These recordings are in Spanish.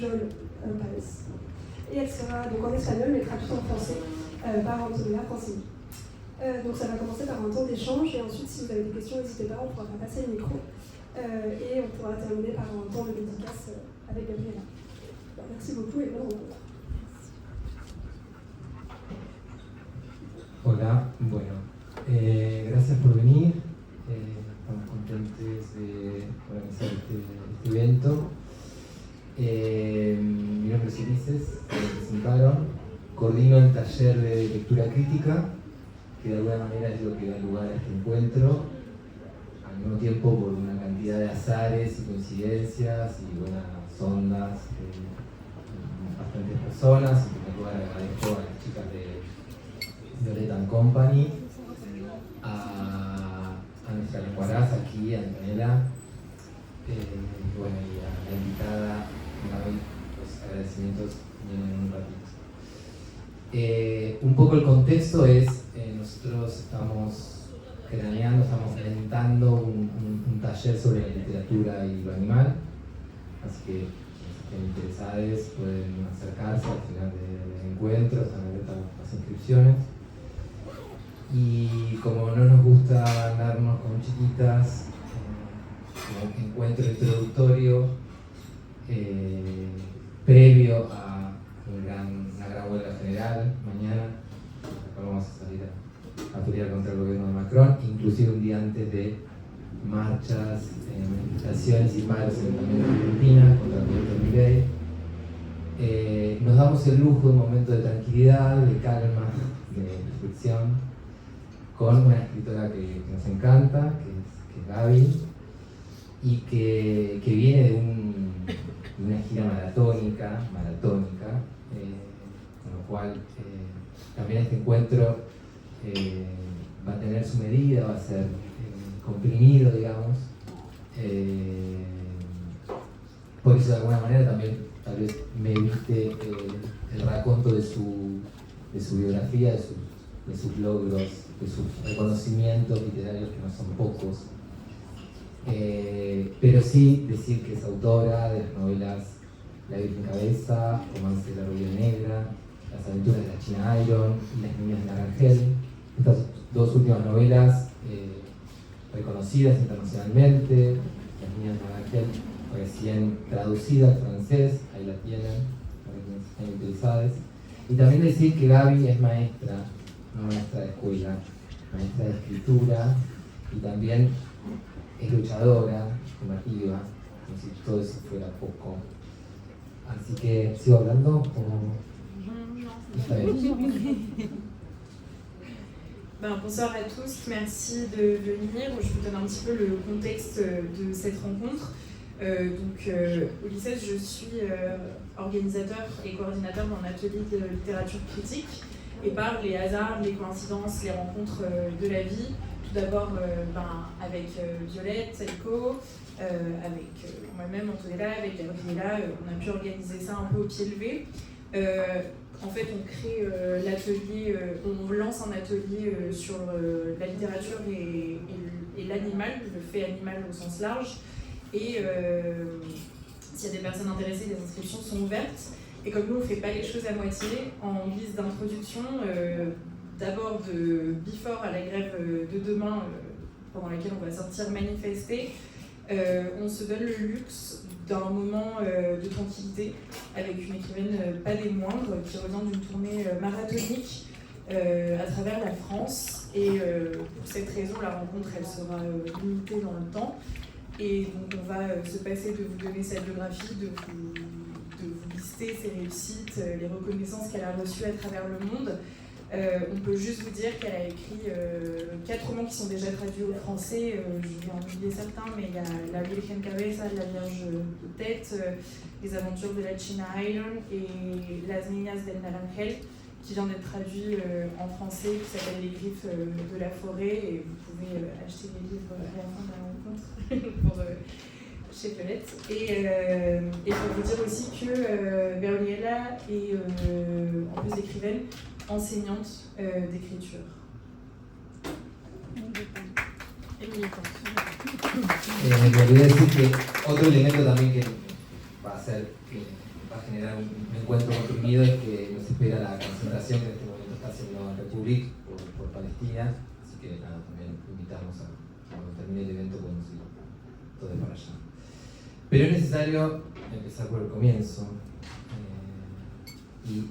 Pujol Paes. Et elle sera donc en espagnol mais traduite en français par Antonella Francini. Donc ça va commencer par un temps d'échange et ensuite si vous avez des questions n'hésitez pas, on pourra passer le micro et on pourra terminer par un temps de dédicace avec Gabriela. Merci beaucoup et bonne rencontre. Hola, bueno, gracias por venir, estamos contentes de organizar este evento. Mi nombre es Ulises, me presentaron, coordino el taller de lectura crítica, que de alguna manera es lo que da lugar a este encuentro, al mismo tiempo por una cantidad de azares y coincidencias y buenas ondas de bastantes personas. En primer lugar agradezco a las chicas de Violet & Company, a nuestra Lenguaraz aquí, a Antonella, bueno, y a la invitada, los agradecimientos vienen en un ratito. Un poco el contexto es, nosotros estamos craneando, estamos inventando un taller sobre la literatura y lo animal, así que quienes estén interesados pueden acercarse al final del encuentro, están abiertas las inscripciones. Y como no nos gusta andarnos con chiquitas, como encuentro introductorio previo a una gran huelga general mañana, vamos a salir a pelear contra el gobierno de Macron, inclusive un día antes de marchas, manifestaciones y paros también en Argentina contra el gobierno de Milei. Nos damos el lujo de un momento de tranquilidad, de calma, de reflexión, con una escritora que nos encanta, que es Gaby, y que viene de una gira maratónica, con lo cual también este encuentro va a tener su medida, va a ser comprimido, digamos. Por eso de alguna manera también tal vez me evite el raconto de su biografía, de sus logros, de sus reconocimientos literarios, que no son pocos, pero sí decir que es autora de las novelas La Virgen Cabeza, Romance de la Rubia Negra, Las Aventuras de la China Iron y Las Niñas de Naranjel. Estas dos últimas novelas reconocidas internacionalmente. Las Niñas de Naranjel recién traducida al francés, ahí la tienen, para quienes estén interesados. Y también decir que Gaby es maestra, no maestra de escuela, maestra de escritura y también es luchadora, combativa, como si todo eso fuera poco. Así que, ¿sigo hablando? Está bien. Bonsoir à tous, merci de venir. Je vous donne un petit peu le contexte de cette rencontre. Ulises, je suis organisateur et coordinateur d'un atelier de littérature critique. Et par les hasards, les coïncidences, les rencontres de la vie, tout d'abord avec Violette, Salco, avec moi-même, Antonella, avec Gabriela, on a pu organiser ça un peu au pied levé. En fait, on crée l'atelier, on lance un atelier sur la littérature et l'animal, le fait animal au sens large. Et s'il y a des personnes intéressées, les inscriptions sont ouvertes. Et comme nous, on ne fait pas les choses à moitié, en guise d'introduction, d'abord de before à la grève de demain, pendant laquelle on va sortir manifester, on se donne le luxe d'un moment de tranquillité avec une écrivaine pas des moindres qui revient d'une tournée marathonique à travers la France. Et pour cette raison, la rencontre, elle sera limitée dans le temps. Et donc on va se passer de vous donner sa biographie, de vous lister ses réussites, les reconnaissances qu'elle a reçues à travers le monde. On peut juste vous dire qu'elle a écrit 4 romans qui sont déjà traduits au français. Je vais en oublier certains, mais il y a La Virgen Cabeza, La Vierge de tête, Les Aventures de la China Iron et Las Niñas del Naranjel, qui vient d'être traduit en français, qui s'appelle Les Griffes de la forêt. Et vous pouvez acheter les livres à la fin de la rencontre pour chez Violette. Et pour vous dire aussi que Gabriela est, en plus d'écrivaine, enseignante d'écriture. Me olvidé decir que otro elemento también que va a ser que va a generar un encuentro comprimido es que nos espera la concentración que en este momento está haciendo en Republic por Palestina, así que nada, también invitamos a cuando termine el evento podemos ir todos para allá. Pero es necesario empezar por el comienzo, y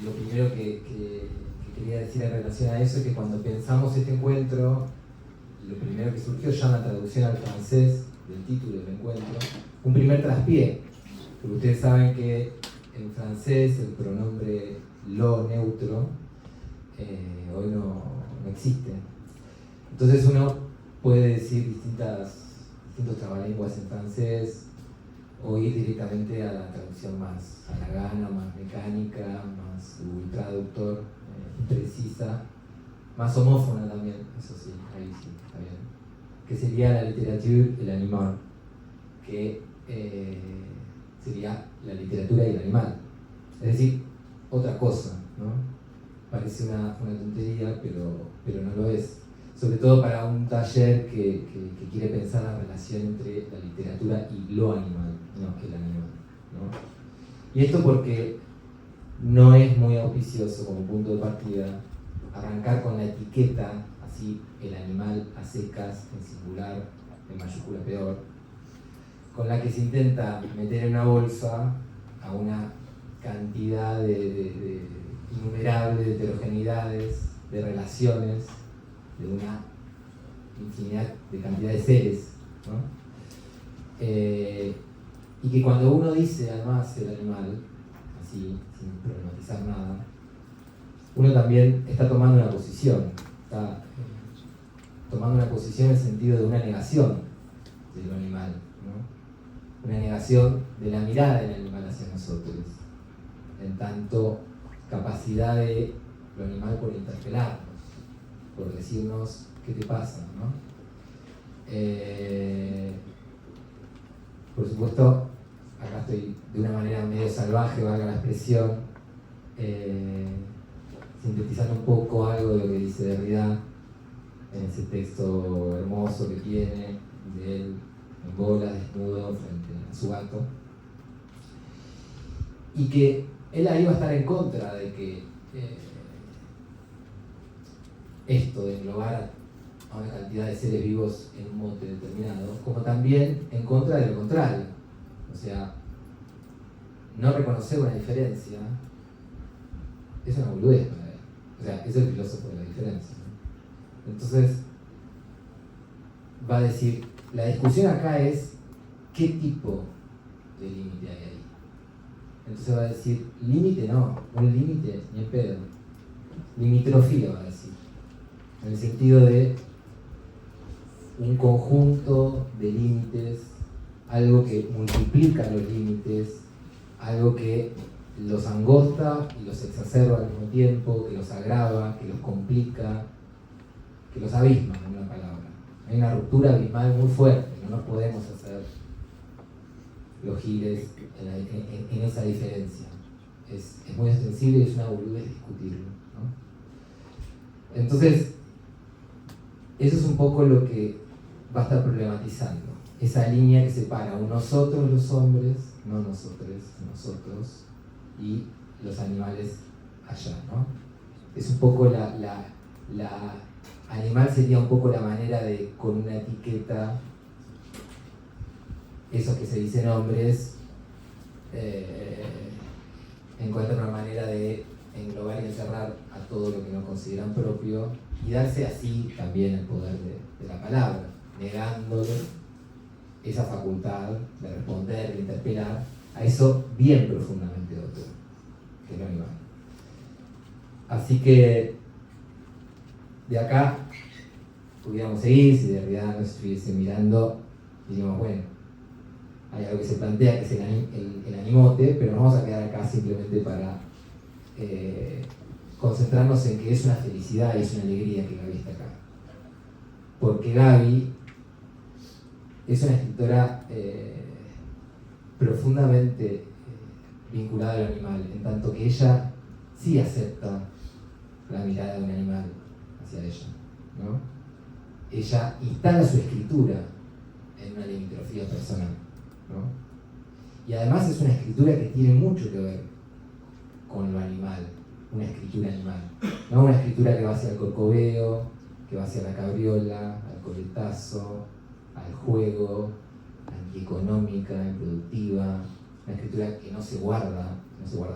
lo primero que quería decir en relación a eso es que cuando pensamos este encuentro, lo primero que surgió ya en la traducción al francés del título del encuentro, un primer traspié, porque ustedes saben que en francés el pronombre lo neutro hoy no existe. Entonces uno puede decir distintos trabalenguas en francés o ir directamente a la traducción más halagana, más mecánica, más traductor, precisa, más homófona también, eso sí, ahí sí, está bien, que sería la literature y el animal, que sería la literatura y el animal, es decir, otra cosa, ¿no? Parece una tontería, pero no lo es, sobre todo para un taller que quiere pensar la relación entre la literatura y lo animal, no el animal, ¿no? Y esto porque no es muy auspicioso como punto de partida arrancar con la etiqueta, así, el animal a secas, en singular, en mayúscula peor, con la que se intenta meter en una bolsa a una cantidad de innumerable de heterogeneidades, de relaciones, de una infinidad de cantidad de seres, ¿no? Y que cuando uno dice además el animal, así, sin problematizar nada, uno también está tomando una posición, está tomando una posición en el sentido de una negación de lo animal, ¿no? Una negación de la mirada del animal hacia nosotros, en tanto capacidad de lo animal por interpelarnos, por decirnos qué te pasa, ¿no? Por supuesto, acá estoy de una manera medio salvaje, valga la expresión, sintetizando un poco algo de lo que dice Derrida en ese texto hermoso que tiene de él en bola, desnudo, frente a su gato, y que él ahí va a estar en contra de que esto de englobar a una cantidad de seres vivos en un mote determinado, como también en contra de lo contrario, o sea, no reconocer una diferencia es una boludez para él, o sea, es el filósofo de la diferencia, ¿no? Entonces va a decir, la discusión acá es qué tipo de límite hay ahí. Entonces va a decir, límite no es límite ni en pedo, limitrofía va a decir, en el sentido de un conjunto de límites, algo que multiplica los límites, algo que los angosta y los exacerba al mismo tiempo, que los agrava, que los complica, que los abisma, en una palabra. Hay una ruptura abismal muy fuerte, no nos podemos hacer los giles en esa diferencia. Es muy extensible y es una boludez discutirlo, ¿no? Entonces, eso es un poco lo que va a estar problematizando, esa línea que separa a nosotros los hombres, no nosotros, nosotros, y los animales allá, ¿no? Es un poco animal sería un poco la manera de, con una etiqueta, esos que se dicen hombres, encuentran una manera de englobar y encerrar a todo lo que no consideran propio y darse así también el poder de la palabra, negándole esa facultad de responder, de interpelar a eso bien profundamente otro, que es lo animal. Así que de acá pudiéramos seguir, si de verdad nos estuviese mirando, diríamos, bueno, hay algo que se plantea que es el animote, pero nos vamos a quedar acá simplemente para concentrarnos en que es una felicidad y es una alegría que Gaby está acá. Porque Gaby es una escritora profundamente vinculada al animal, en tanto que ella sí acepta la mirada de un animal hacia ella, ¿no? Ella instala su escritura en una limitrofía personal, ¿no? Y además es una escritura que tiene mucho que ver con lo animal, una escritura animal. No una escritura que va hacia el corcoveo, que va hacia la cabriola, al coletazo, al juego, antieconómica, improductiva, una escritura que no se guarda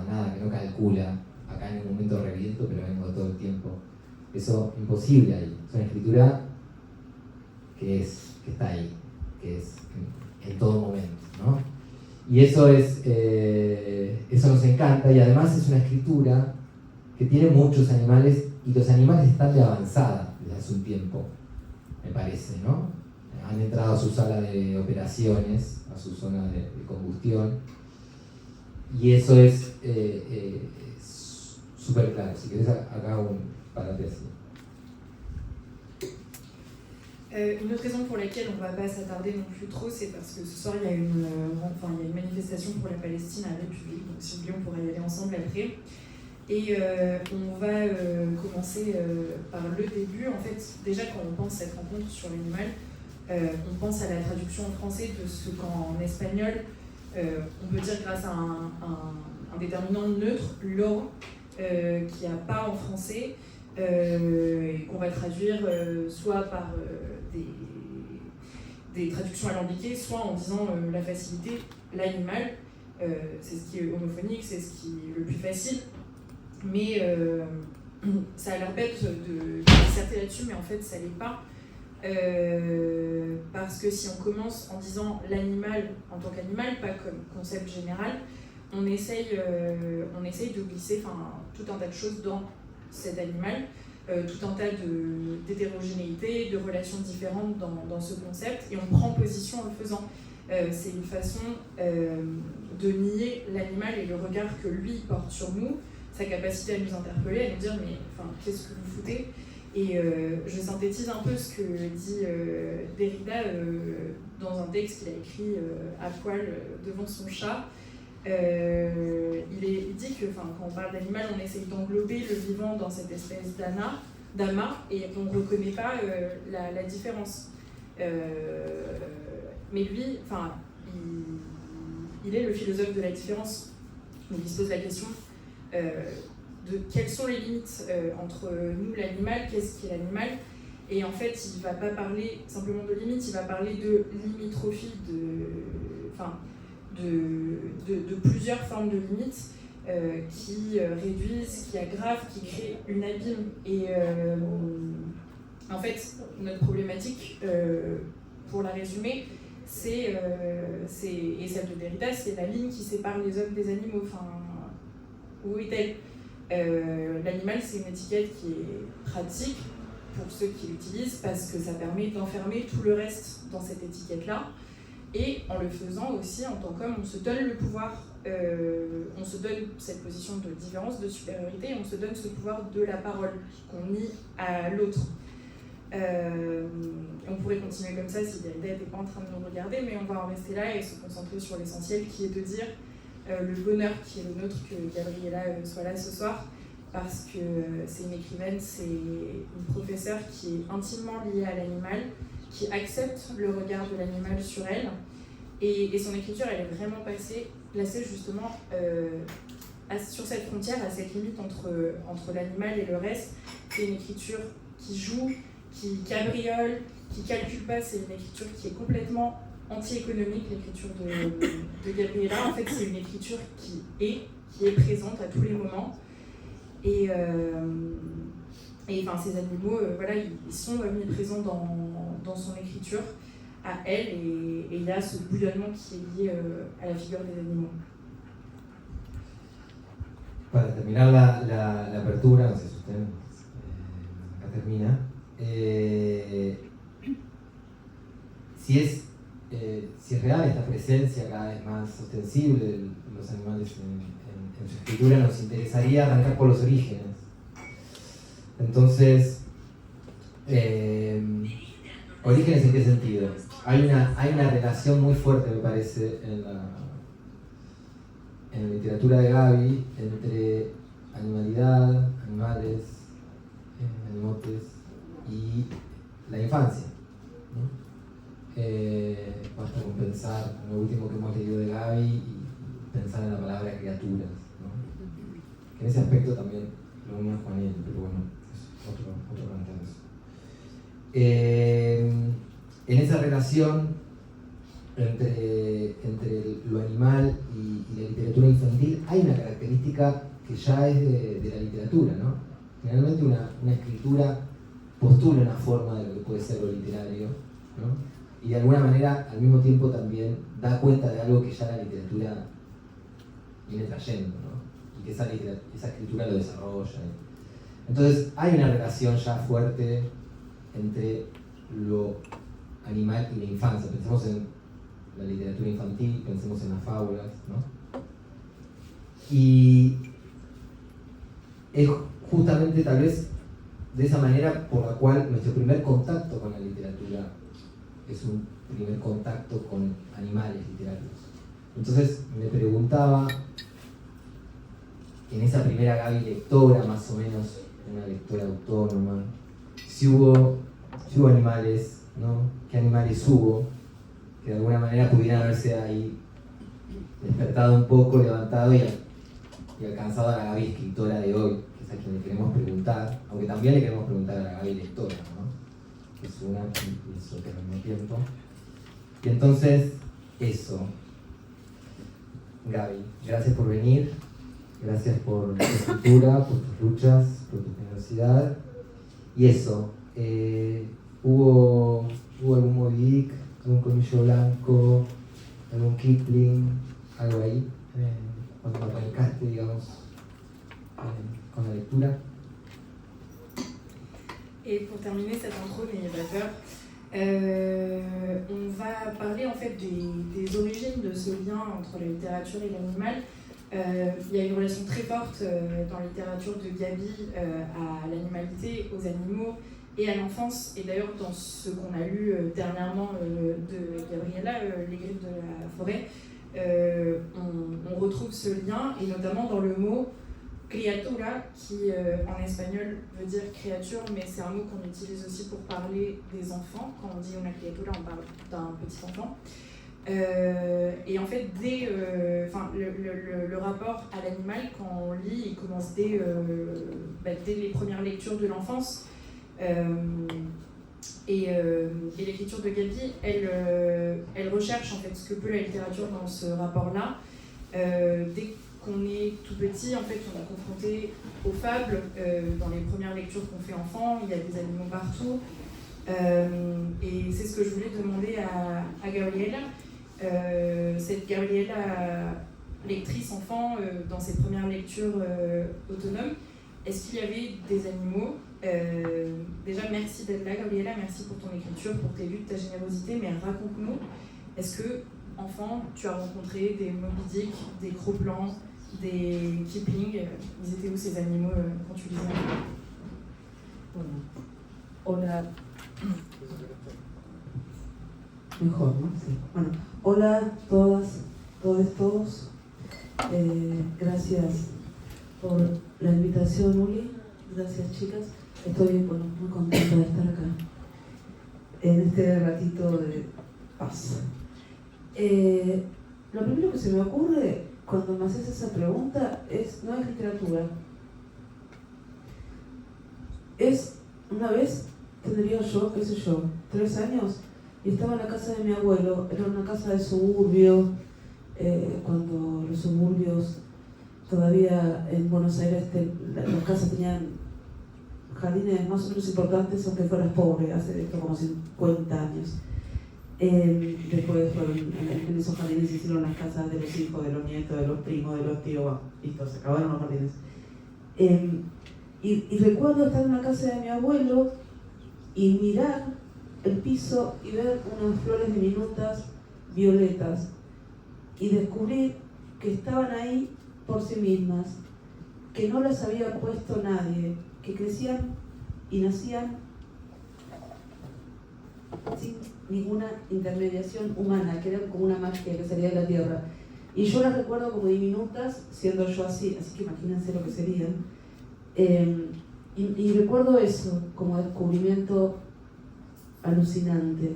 nada, que no calcula, acá en un momento reviento pero vengo todo el tiempo. Eso imposible ahí, es una escritura que está ahí, que es en todo momento, ¿no? Y eso nos encanta, y además es una escritura que tiene muchos animales, y los animales están de avanzada desde hace un tiempo, me parece, ¿no? Han entrado a su sala de operaciones, a su zona de combustión, y eso es súper claro. Si querés, acá un parate así. Une autre raison pour laquelle on ne va pas s'attarder non plus trop, c'est parce que ce soir il y a une manifestation pour la Palestine à la République, donc si vous voulez on pourra y aller ensemble après. Et on va commencer par le début. En fait, déjà quand on pense cette rencontre sur l'animal, on pense à la traduction en français de ce qu'en espagnol, on peut dire grâce à un déterminant neutre, lo, qu'il n'y a pas en français, et qu'on va traduire soit par des traductions alambiquées, soit en disant la facilité, l'animal, c'est ce qui est homophonique, c'est ce qui est le plus facile, mais ça a l'air bête de disserter là-dessus, mais en fait ça l'est pas, parce que si on commence en disant l'animal en tant qu'animal, pas comme concept général, on essaye de glisser tout un tas de choses dans cet animal, tout un tas d'hétérogénéité, de relations différentes dans ce concept, et on prend position en le faisant. C'est une façon de nier l'animal et le regard que lui porte sur nous, sa capacité à nous interpeller, à nous dire mais qu'est-ce que vous foutez. Et je synthétise un peu ce que dit Derrida dans un texte qu'il a écrit à poil devant son chat. Il dit que quand on parle d'animal, on essaye d'englober le vivant dans cette espèce d'amas, et on ne reconnaît pas la différence. Mais lui, il est le philosophe de la différence. Donc il se pose la question de quelles sont les limites entre nous, l'animal, qu'est-ce qui est l'animal. Et en fait, il ne va pas parler simplement de limites, il va parler de limitrophie, de plusieurs formes de limites qui réduisent, qui aggravent, qui créent une abîme. Et en fait, notre problématique, pour la résumer, et celle de Derrida, c'est la ligne qui sépare les hommes des animaux. Où est-elle ? L'animal, c'est une étiquette qui est pratique pour ceux qui l'utilisent parce que ça permet d'enfermer tout le reste dans cette étiquette-là. Et en le faisant aussi, en tant qu'homme, on se donne le pouvoir, on se donne cette position de différence, de supériorité, et on se donne ce pouvoir de la parole qu'on nie à l'autre. On pourrait continuer comme ça si Derrida n'était pas en train de nous regarder, mais on va en rester là et se concentrer sur l'essentiel qui est de dire le bonheur qui est le nôtre que Gabriela soit là ce soir, parce que c'est une écrivaine, c'est une professeure qui est intimement liée à l'animal, qui accepte le regard de l'animal sur elle, et son écriture elle est vraiment placée justement sur cette frontière, à cette limite entre l'animal et le reste. C'est une écriture qui joue, qui cabriole, qui calcule pas, c'est une écriture qui est complètement anti-économique, l'écriture de Gabriela. En fait, c'est une écriture qui est présente à tous les moments. Et ces animaux, ils sont omniprésents dans son écriture, à elle, et il y a ce bouillonnement qui est lié à la figure des animaux. Para terminar la apertura, no sé si usted acá termina, si es real esta presencia cada vez más ostensible de los animales en su escritura, nos interesaría arrancar por los orígenes. Entonces, ¿orígenes en qué sentido? Hay una relación muy fuerte, me parece, en la literatura de Gaby entre animalidad, animales, animotes y la infancia, ¿no? Basta con pensar en lo último que hemos leído de Gaby pensar en la palabra criaturas, ¿no? En ese aspecto también lo une a Juanel, pero bueno, es otro cantar eso. En esa relación entre lo animal y la literatura infantil hay una característica que ya es de la literatura, ¿no? Generalmente una escritura postula una forma de lo que puede ser lo literario, ¿no? Y de alguna manera al mismo tiempo también da cuenta de algo que ya la literatura viene trayendo, ¿no? Y que esa escritura lo desarrolla. Entonces hay una relación ya fuerte entre lo animal y la infancia. Pensemos en la literatura infantil, pensemos en las fábulas, ¿no? Y es justamente tal vez de esa manera por la cual nuestro primer contacto con la literatura es un primer contacto con animales literarios. Entonces me preguntaba, en esa primera Gaby lectora, más o menos, una lectora autónoma, si hubo animales, ¿no? ¿Qué animales hubo que de alguna manera pudieran haberse ahí despertado un poco, levantado y alcanzado a la Gaby escritora de hoy, que es a quien le queremos preguntar, aunque también le queremos preguntar a la Gaby lectora, ¿no? Que es una y eso que al mismo tiempo. Y entonces, eso. Gaby, gracias por venir, gracias por tu escritura, por tus luchas, por tu generosidad. Y eso, ¿hubo algún Moby Dick, algún Colmillo Blanco, algún Kipling, algo ahí? Cuando arrancaste, digamos, con la lectura. Et pour terminer cette intro des navigateurs, on va parler en fait des origines de ce lien entre la littérature et l'animal. Il y a une relation très forte dans la littérature de Gaby à l'animalité, aux animaux et à l'enfance. Et d'ailleurs, dans ce qu'on a lu dernièrement de Gabriela, Les Griffes de la forêt, on retrouve ce lien, et notamment dans le mot criatura, qui en espagnol veut dire créature, mais c'est un mot qu'on utilise aussi pour parler des enfants. Quand on dit una criatura, on parle d'un petit enfant. Et en fait, dès le rapport à l'animal, quand on lit, il commence dès les premières lectures de l'enfance. Et l'écriture de Gaby, elle recherche en fait ce que peut la littérature dans ce rapport-là. Dès qu'on est tout petit, en fait, on est confronté aux fables. Dans les premières lectures qu'on fait enfant, il y a des animaux partout. Et c'est ce que je voulais demander à Gabriela. Cette Gabriela, lectrice enfant, dans ses premières lectures autonomes, est-ce qu'il y avait des animaux? Déjà, merci d'être là, Gabriela, merci pour ton écriture, pour tes luttes, ta générosité, mais raconte-nous, est-ce que, enfant, tu as rencontré des Moby Dick, des Cro-Blancs, des Kipling? Ils étaient où ces animaux quand tu lisais? Hola. Mejor, ¿no? Sí. Bueno, hola a todas, todos. Gracias por la invitación, Uli. Gracias, chicas. Estoy muy contenta de estar acá en este ratito de paz. Lo primero que se me ocurre cuando me haces esa pregunta no es literatura. Es, una vez tendría yo, qué sé yo, 3 años, y estaba en la casa de mi abuelo. Era una casa de suburbio, cuando los suburbios todavía en Buenos Aires las casas tenían jardines más o menos importantes, aunque fueras pobre, hace esto como 50 años. Después en esos jardines se hicieron las casas de los hijos, de los nietos, de los primos, de los tíos, listo, se acabaron los jardines. Y recuerdo estar en la casa de mi abuelo y mirar el piso y ver unas flores diminutas violetas y descubrir que estaban ahí por sí mismas, que no las había puesto nadie, que crecían y nacían sin ninguna intermediación humana, que eran como una magia que salía de la tierra. Y yo las recuerdo como diminutas, siendo yo así que imagínense lo que serían. Y recuerdo eso como descubrimiento alucinante.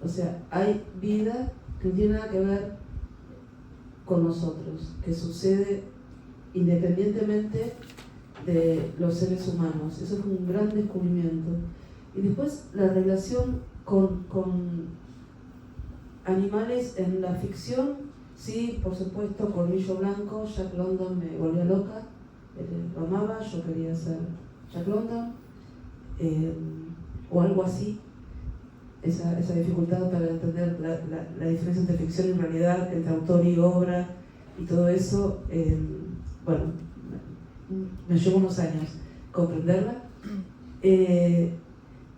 O sea, hay vida que no tiene nada que ver con nosotros, que sucede independientemente de los seres humanos. Eso fue un gran descubrimiento. Y después la relación con animales en la ficción, sí, por supuesto, Colmillo Blanco, Jack London me volvió loca, lo amaba, yo quería ser Jack London, o algo así. Esa dificultad para entender la diferencia entre ficción y realidad, entre autor y obra y todo eso, bueno, me llevó unos años comprenderla,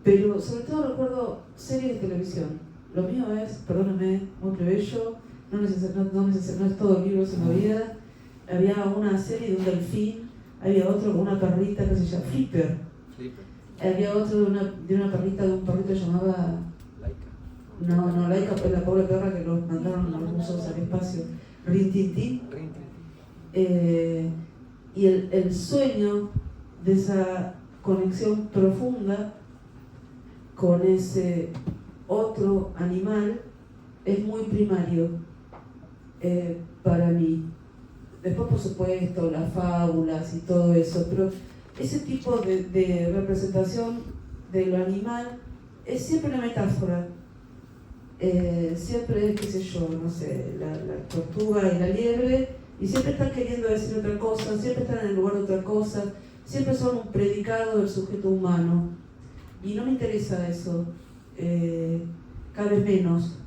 pero sobre todo recuerdo series de televisión. Lo mío es, perdóname, muy plebeyo, no es todo libros en la vida. Había una serie de un delfín, había otro con una perrita que se llama Flipper. Había otro de una perrita, de un perrito que llamaba... No, Laika, la pobre perra que los mandaron los rusos al espacio. Rin-Tin-Tin. Y el sueño de esa conexión profunda con ese otro animal es muy primario para mí. Después, por supuesto, las fábulas y todo eso, pero ese tipo de representación de lo animal es siempre una metáfora. Siempre, qué sé yo, no sé, la tortuga y la liebre, y siempre están queriendo decir otra cosa, siempre están en el lugar de otra cosa, siempre son un predicado del sujeto humano. Y no me interesa eso, cada vez menos.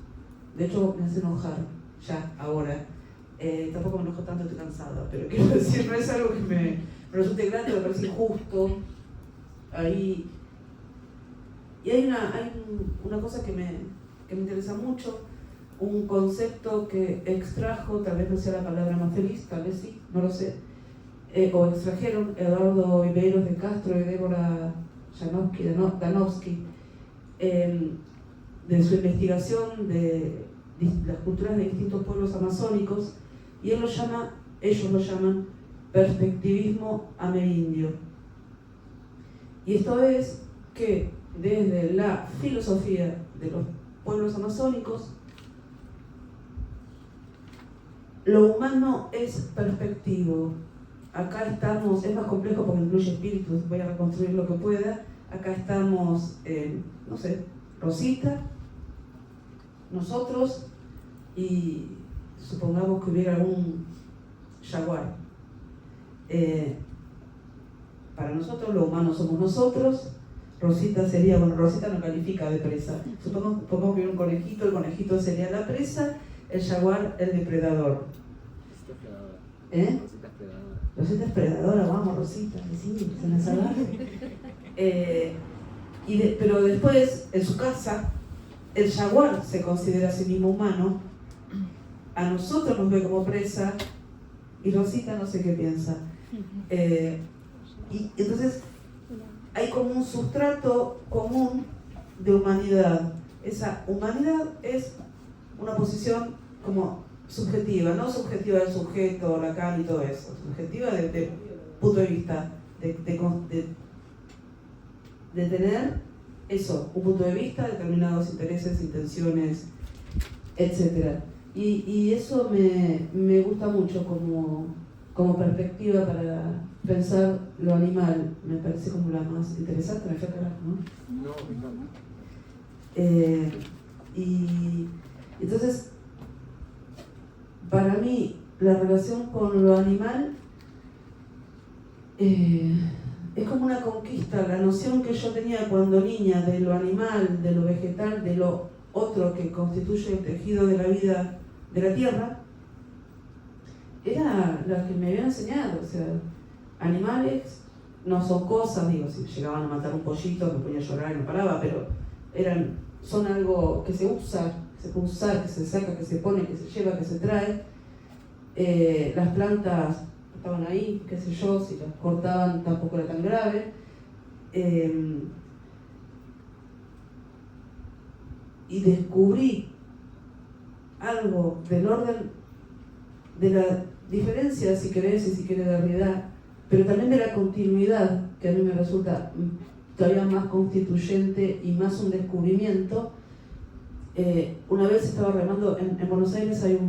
De hecho, me hace enojar, ya, ahora. Tampoco me enojo tanto, estoy cansada, pero quiero decir, no es algo que me resulte grande, me parece injusto. Ahí. Y hay una cosa que me interesa mucho, un concepto que extrajo, tal vez no sea la palabra más feliz, tal vez sí, no lo sé, o extrajeron Eduardo Viveiros de Castro y Débora Danowski, de su investigación de las culturas de distintos pueblos amazónicos, y ellos lo llaman perspectivismo amerindio. Y esto es que desde la filosofía de los pueblos amazónicos, lo humano es perspectivo. Acá estamos, es más complejo porque incluye espíritus, voy a reconstruir lo que pueda. Acá estamos, no sé, Rosita, nosotros, y supongamos que hubiera un jaguar. Para nosotros, lo humano somos nosotros. Rosita sería, bueno, Rosita no califica de presa. Supongamos que hubiera un conejito, el conejito sería la presa, el jaguar el depredador. Rosita es predadora, vamos Rosita, sí, se la salvaje. Pero después, en su casa, el jaguar se considera a sí mismo humano, a nosotros nos ve como presa, y Rosita no sé qué piensa. Y entonces hay como un sustrato común de humanidad. Esa humanidad es una posición como subjetiva, no subjetiva del sujeto, Lacan y todo eso, subjetiva desde punto de vista de tener eso, un punto de vista, determinados intereses, intenciones, etc. Y eso me gusta mucho como perspectiva para pensar lo animal, me parece como la más interesante, me fue a carajo, ¿no? No, no. Y entonces, para mí, la relación con lo animal es como una conquista. La noción que yo tenía cuando niña de lo animal, de lo vegetal, de lo otro que constituye el tejido de la vida de la tierra, era la que me habían enseñado. O sea, animales no son cosas, digo, si llegaban a matar un pollito me ponía a llorar y no paraba, pero son algo que se usa, que se puede usar, que se saca, que se pone, que se lleva, que se trae. Las plantas estaban ahí, qué sé yo, si las cortaban tampoco era tan grave. Y descubrí algo del orden de la diferencia, si querés, y si querés, de realidad, pero también de la continuidad, que a mí me resulta todavía más constituyente y más un descubrimiento. Una vez estaba remando, en Buenos Aires hay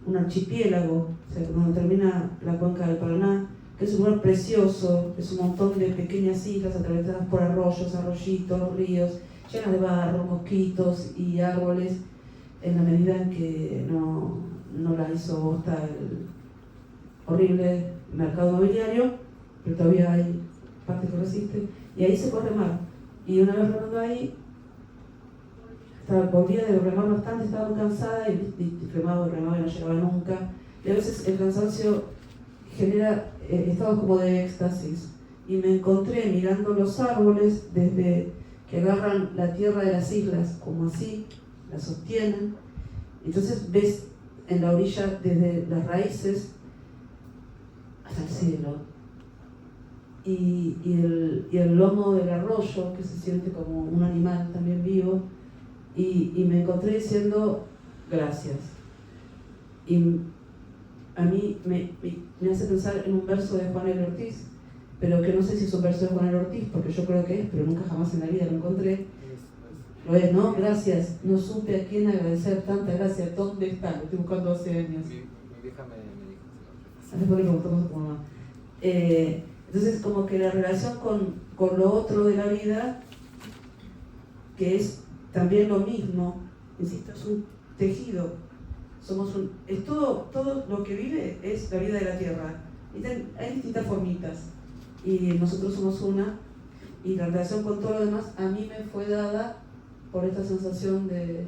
un archipiélago, o sea, donde termina la cuenca del Paraná, que es un lugar precioso, es un montón de pequeñas islas atravesadas por arroyos, arroyitos, ríos, llenas de barro, mosquitos y árboles, en la medida en que no la hizo bosta el horrible mercado inmobiliario, pero todavía hay parte que resiste, y ahí se puede remar. Y una vez remando ahí, volvía de remar bastante, estaba muy cansada y remaba y no llegaba nunca. Y a veces el cansancio genera estados como de éxtasis. Y me encontré mirando los árboles desde que agarran la tierra de las islas, como así, la sostienen. Entonces ves en la orilla desde las raíces hasta el cielo. Y el lomo del arroyo, que se siente como un animal también vivo. Y me encontré diciendo gracias. Y a mí me hace pensar en un verso de Juan L. Ortiz, pero que no sé si es un verso de Juan L. Ortiz, porque yo creo que es, pero nunca jamás en la vida lo encontré. Lo es, ¿no? Gracias. No supe a quién agradecer tanta gracia. ¿Dónde está? Lo estoy buscando hace años. Mi vieja me dijo. Hace poco le preguntamos a tu mamá. Entonces, como que la relación con lo otro de la vida, que es también lo mismo, insisto, es un tejido. Es todo lo que vive es la vida de la tierra. Hay distintas formitas. Y nosotros somos una. Y la relación con todo lo demás a mí me fue dada por esta sensación de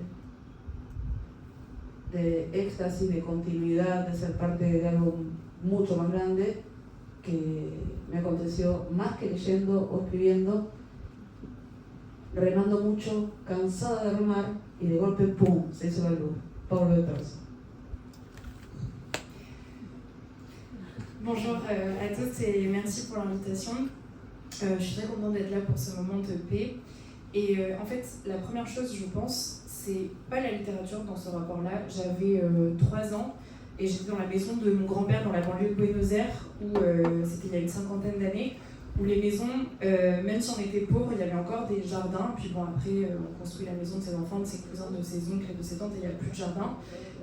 éxtasis, de continuidad, de ser parte de algo mucho más grande que me aconteció más que leyendo o escribiendo, remando mucho, cansada de remar y de golpe, ¡pum!, se hizo la luz. Pablo de Tarso. Bonjour à tous et merci pour l'invitation. Je suis très contente d'être là pour ce moment de paix. Et en fait, la première chose, je pense, c'est pas la littérature dans ce rapport-là. J'avais 3 ans et j'étais dans la maison de mon grand-père dans la banlieue de Buenos Aires, où c'était il y a une 50aine d'années, où les maisons, même si on était pauvres, il y avait encore des jardins. Puis bon, après, on construit la maison de ses enfants, de ses cousins, de ses oncles et de ses tantes, et il n'y a plus de jardin.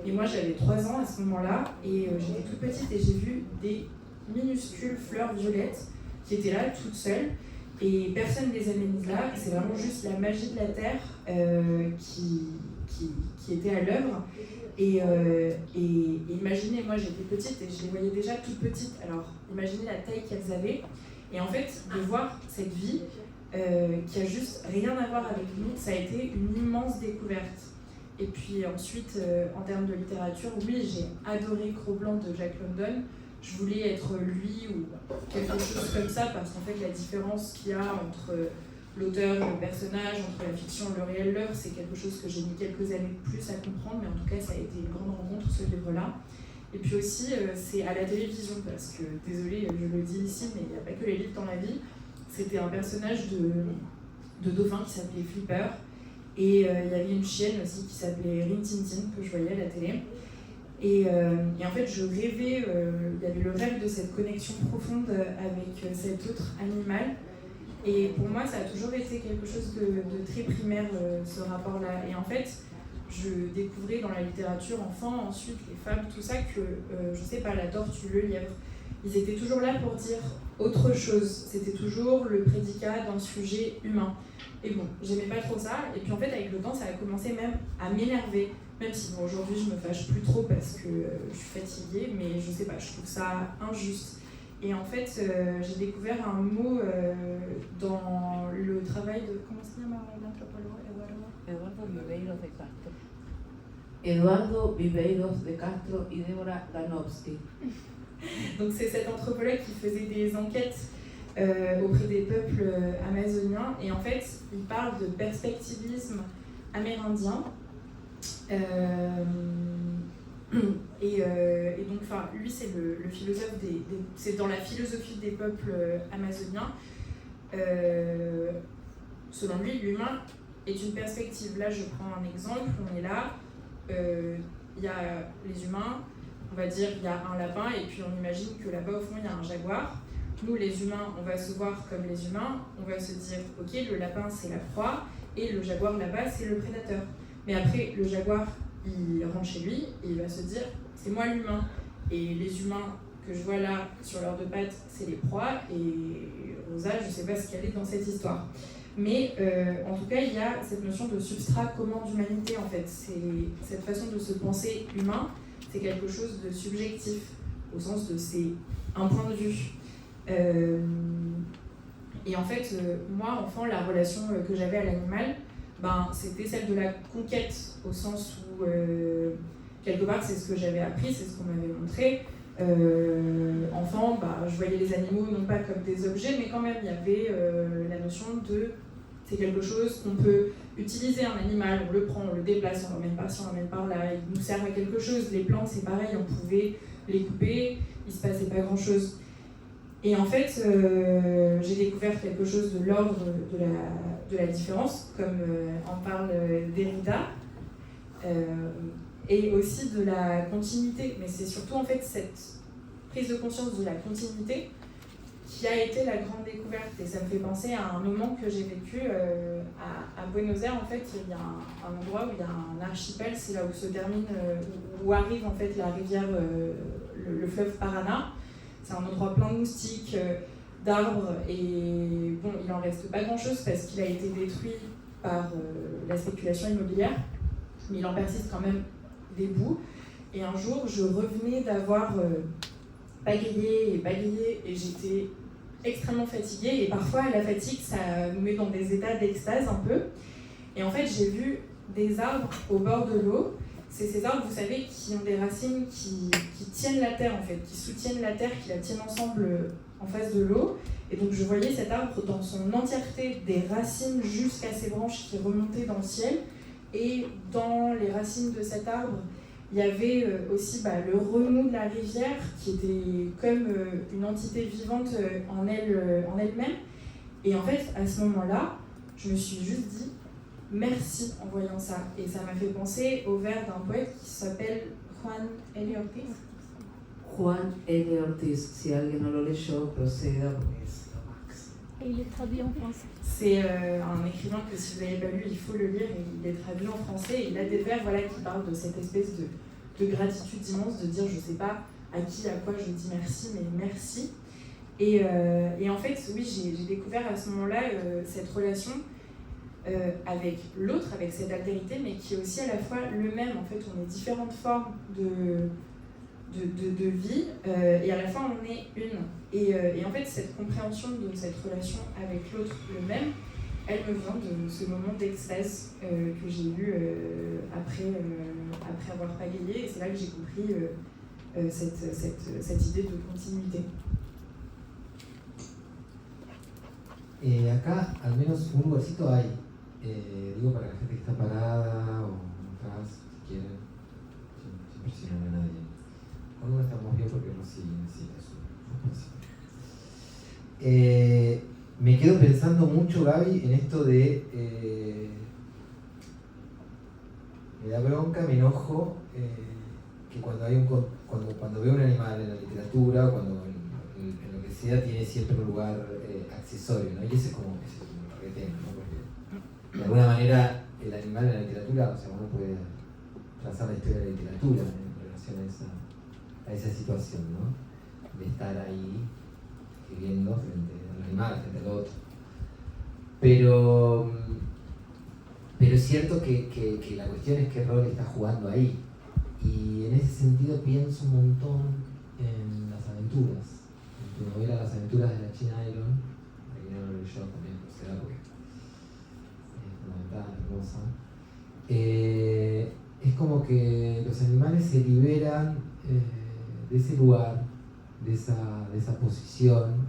Et moi, j'avais 3 ans à ce moment-là, et j'étais toute petite, et j'ai vu des minuscules fleurs violettes qui étaient là, toutes seules. Et personne ne les a mises là, c'est vraiment juste la magie de la terre qui était à l'œuvre. Et imaginez, moi j'étais petite et je les voyais déjà toutes petites, alors imaginez la taille qu'elles avaient. Et en fait, de voir cette vie qui a juste rien à voir avec nous, ça a été une immense découverte. Et puis ensuite, en termes de littérature, oui, j'ai adoré Cro-Blanc de Jack London. Je voulais être lui ou quelque chose comme ça, parce qu'en fait, la différence qu'il y a entre l'auteur et le personnage, entre la fiction et le réel, l'œuvre, c'est quelque chose que j'ai mis quelques années de plus à comprendre, mais en tout cas, ça a été une grande rencontre, ce livre-là. Et puis aussi, c'est à la télévision, parce que, désolée, je le dis ici, mais il n'y a pas que les livres dans la vie. C'était un personnage de dauphin qui s'appelait Flipper, et il y avait une chienne aussi qui s'appelait Rin Tin Tin, que je voyais à la télé. Et en fait, je rêvais, il y avait le rêve de cette connexion profonde avec cet autre animal. Et pour moi, ça a toujours été quelque chose de très primaire, ce rapport-là. Et en fait, je découvrais dans la littérature enfant, ensuite les fables, tout ça, que, je sais pas, la tortue, le lièvre, ils étaient toujours là pour dire autre chose. C'était toujours le prédicat d'un sujet humain. Et bon, j'aimais pas trop ça. Et puis en fait, avec le temps, ça a commencé même à m'énerver. Même si bon, aujourd'hui, je me fâche plus trop parce que je suis fatiguée, mais je sais pas, je trouve ça injuste. Et en fait, j'ai découvert un mot dans le travail de... Comment se llama l'anthropologue Eduardo Viveiros de Castro. Eduardo Viveiros de Castro y Débora Danowski. Donc c'est cet anthropologue qui faisait des enquêtes auprès des peuples amazoniens. Et en fait, il parle de perspectivisme amérindien. Et donc, enfin, lui, c'est le philosophe c'est dans la philosophie des peuples amazoniens. Selon lui, l'humain est une perspective. Là, je prends un exemple. On est là, il y a les humains, on va dire, il y a un lapin, et puis on imagine que là-bas, au fond, il y a un jaguar. Nous, les humains, on va se voir comme les humains. On va se dire, ok, le lapin, c'est la proie, et le jaguar là-bas, c'est le prédateur. Mais après, le jaguar, il rentre chez lui et il va se dire, c'est moi l'humain, et les humains que je vois là sur leurs deux pattes, c'est les proies, et Rosa, je ne sais pas ce qu'elle est dans cette histoire. Mais en tout cas, il y a cette notion de substrat commun d'humanité, en fait. C'est cette façon de se penser humain, c'est quelque chose de subjectif, au sens de c'est un point de vue. Et en fait, moi, enfant, la relation que j'avais à l'animal, c'était celle de la conquête, au sens où, quelque part, c'est ce que j'avais appris, c'est ce qu'on m'avait montré. Enfant, je voyais les animaux non pas comme des objets, mais quand même, il y avait la notion de c'est quelque chose qu'on peut utiliser, un animal, on le prend, on le déplace, on l'emmène par-ci, on l'emmène par-là, il nous sert à quelque chose. Les plantes, c'est pareil, on pouvait les couper, il se passait pas grand-chose. Et en fait, j'ai découvert quelque chose de l'ordre de la différence, comme en parle Derrida, et aussi de la continuité. Mais c'est surtout en fait cette prise de conscience de la continuité qui a été la grande découverte. Et ça me fait penser à un moment que j'ai vécu à Buenos Aires. En fait, il y a un endroit où il y a un archipel, c'est là où se termine, où arrive en fait la rivière, le fleuve Paraná. C'est un endroit plein de moustiques, d'arbres, et bon, il en reste pas grand-chose parce qu'il a été détruit par la spéculation immobilière, mais il en persiste quand même des bouts. Et un jour, je revenais d'avoir bégayé, et j'étais extrêmement fatiguée, et parfois la fatigue, ça nous met dans des états d'extase un peu. Et en fait, j'ai vu des arbres au bord de l'eau. C'est ces arbres, vous savez, qui ont des racines qui tiennent la terre, en fait, qui soutiennent la terre, qui la tiennent ensemble en face de l'eau. Et donc je voyais cet arbre dans son entièreté, des racines jusqu'à ses branches qui remontaient dans le ciel. Et dans les racines de cet arbre, il y avait aussi le remous de la rivière, qui était comme une entité vivante en elle-même. Et en fait, à ce moment-là, je me suis juste dit merci en voyant ça. Et ça m'a fait penser au vers d'un poète qui s'appelle Juan L. Ortiz. Juan L. Ortiz, si alguien no lo leyó, proceda porque es lo máximo. Et il est traduit en français. C'est un écrivain que si vous n'avez pas lu, il faut le lire, et il est traduit en français. Et il a des vers qui parlent de cette espèce de gratitude immense, de dire je ne sais pas à qui, à quoi je dis merci, mais merci. Et en fait, oui, j'ai découvert à ce moment-là cette relation avec l'autre, avec cette altérité, mais qui est aussi à la fois le même. En fait, on est différentes formes de vie, et à la fois on est une. Et en fait, cette compréhension de cette relation avec l'autre, le même, elle me vient de ce moment d'extase que j'ai eu après avoir pagayé, et c'est là que j'ai compris cette idée de continuité. Acá, al menos un lugarcito hay, digo para la gente que está parada o atrás, si quieren, sin presionar a nadie. Con uno estamos bien porque Rosy necesita su espacio. Me quedo pensando mucho, Gaby, en esto de me da bronca, me enojo, que cuando veo un animal en la literatura, cuando en lo que sea, tiene siempre un lugar accesorio, ¿no? Y ese es como lo que tengo, ¿no? Porque de alguna manera el animal en la literatura, o sea, uno puede trazar la historia de la literatura en relación a esa situación, ¿no? De estar ahí escribiendo frente al animal, frente al otro. Pero es cierto que la cuestión es qué rol está jugando ahí. Y en ese sentido pienso un montón en las aventuras. En tu novela Las aventuras de la China Iron, que no lo leí yo también, o sea, porque es fundamental, hermosa. Es como que los animales se liberan de ese lugar, de esa posición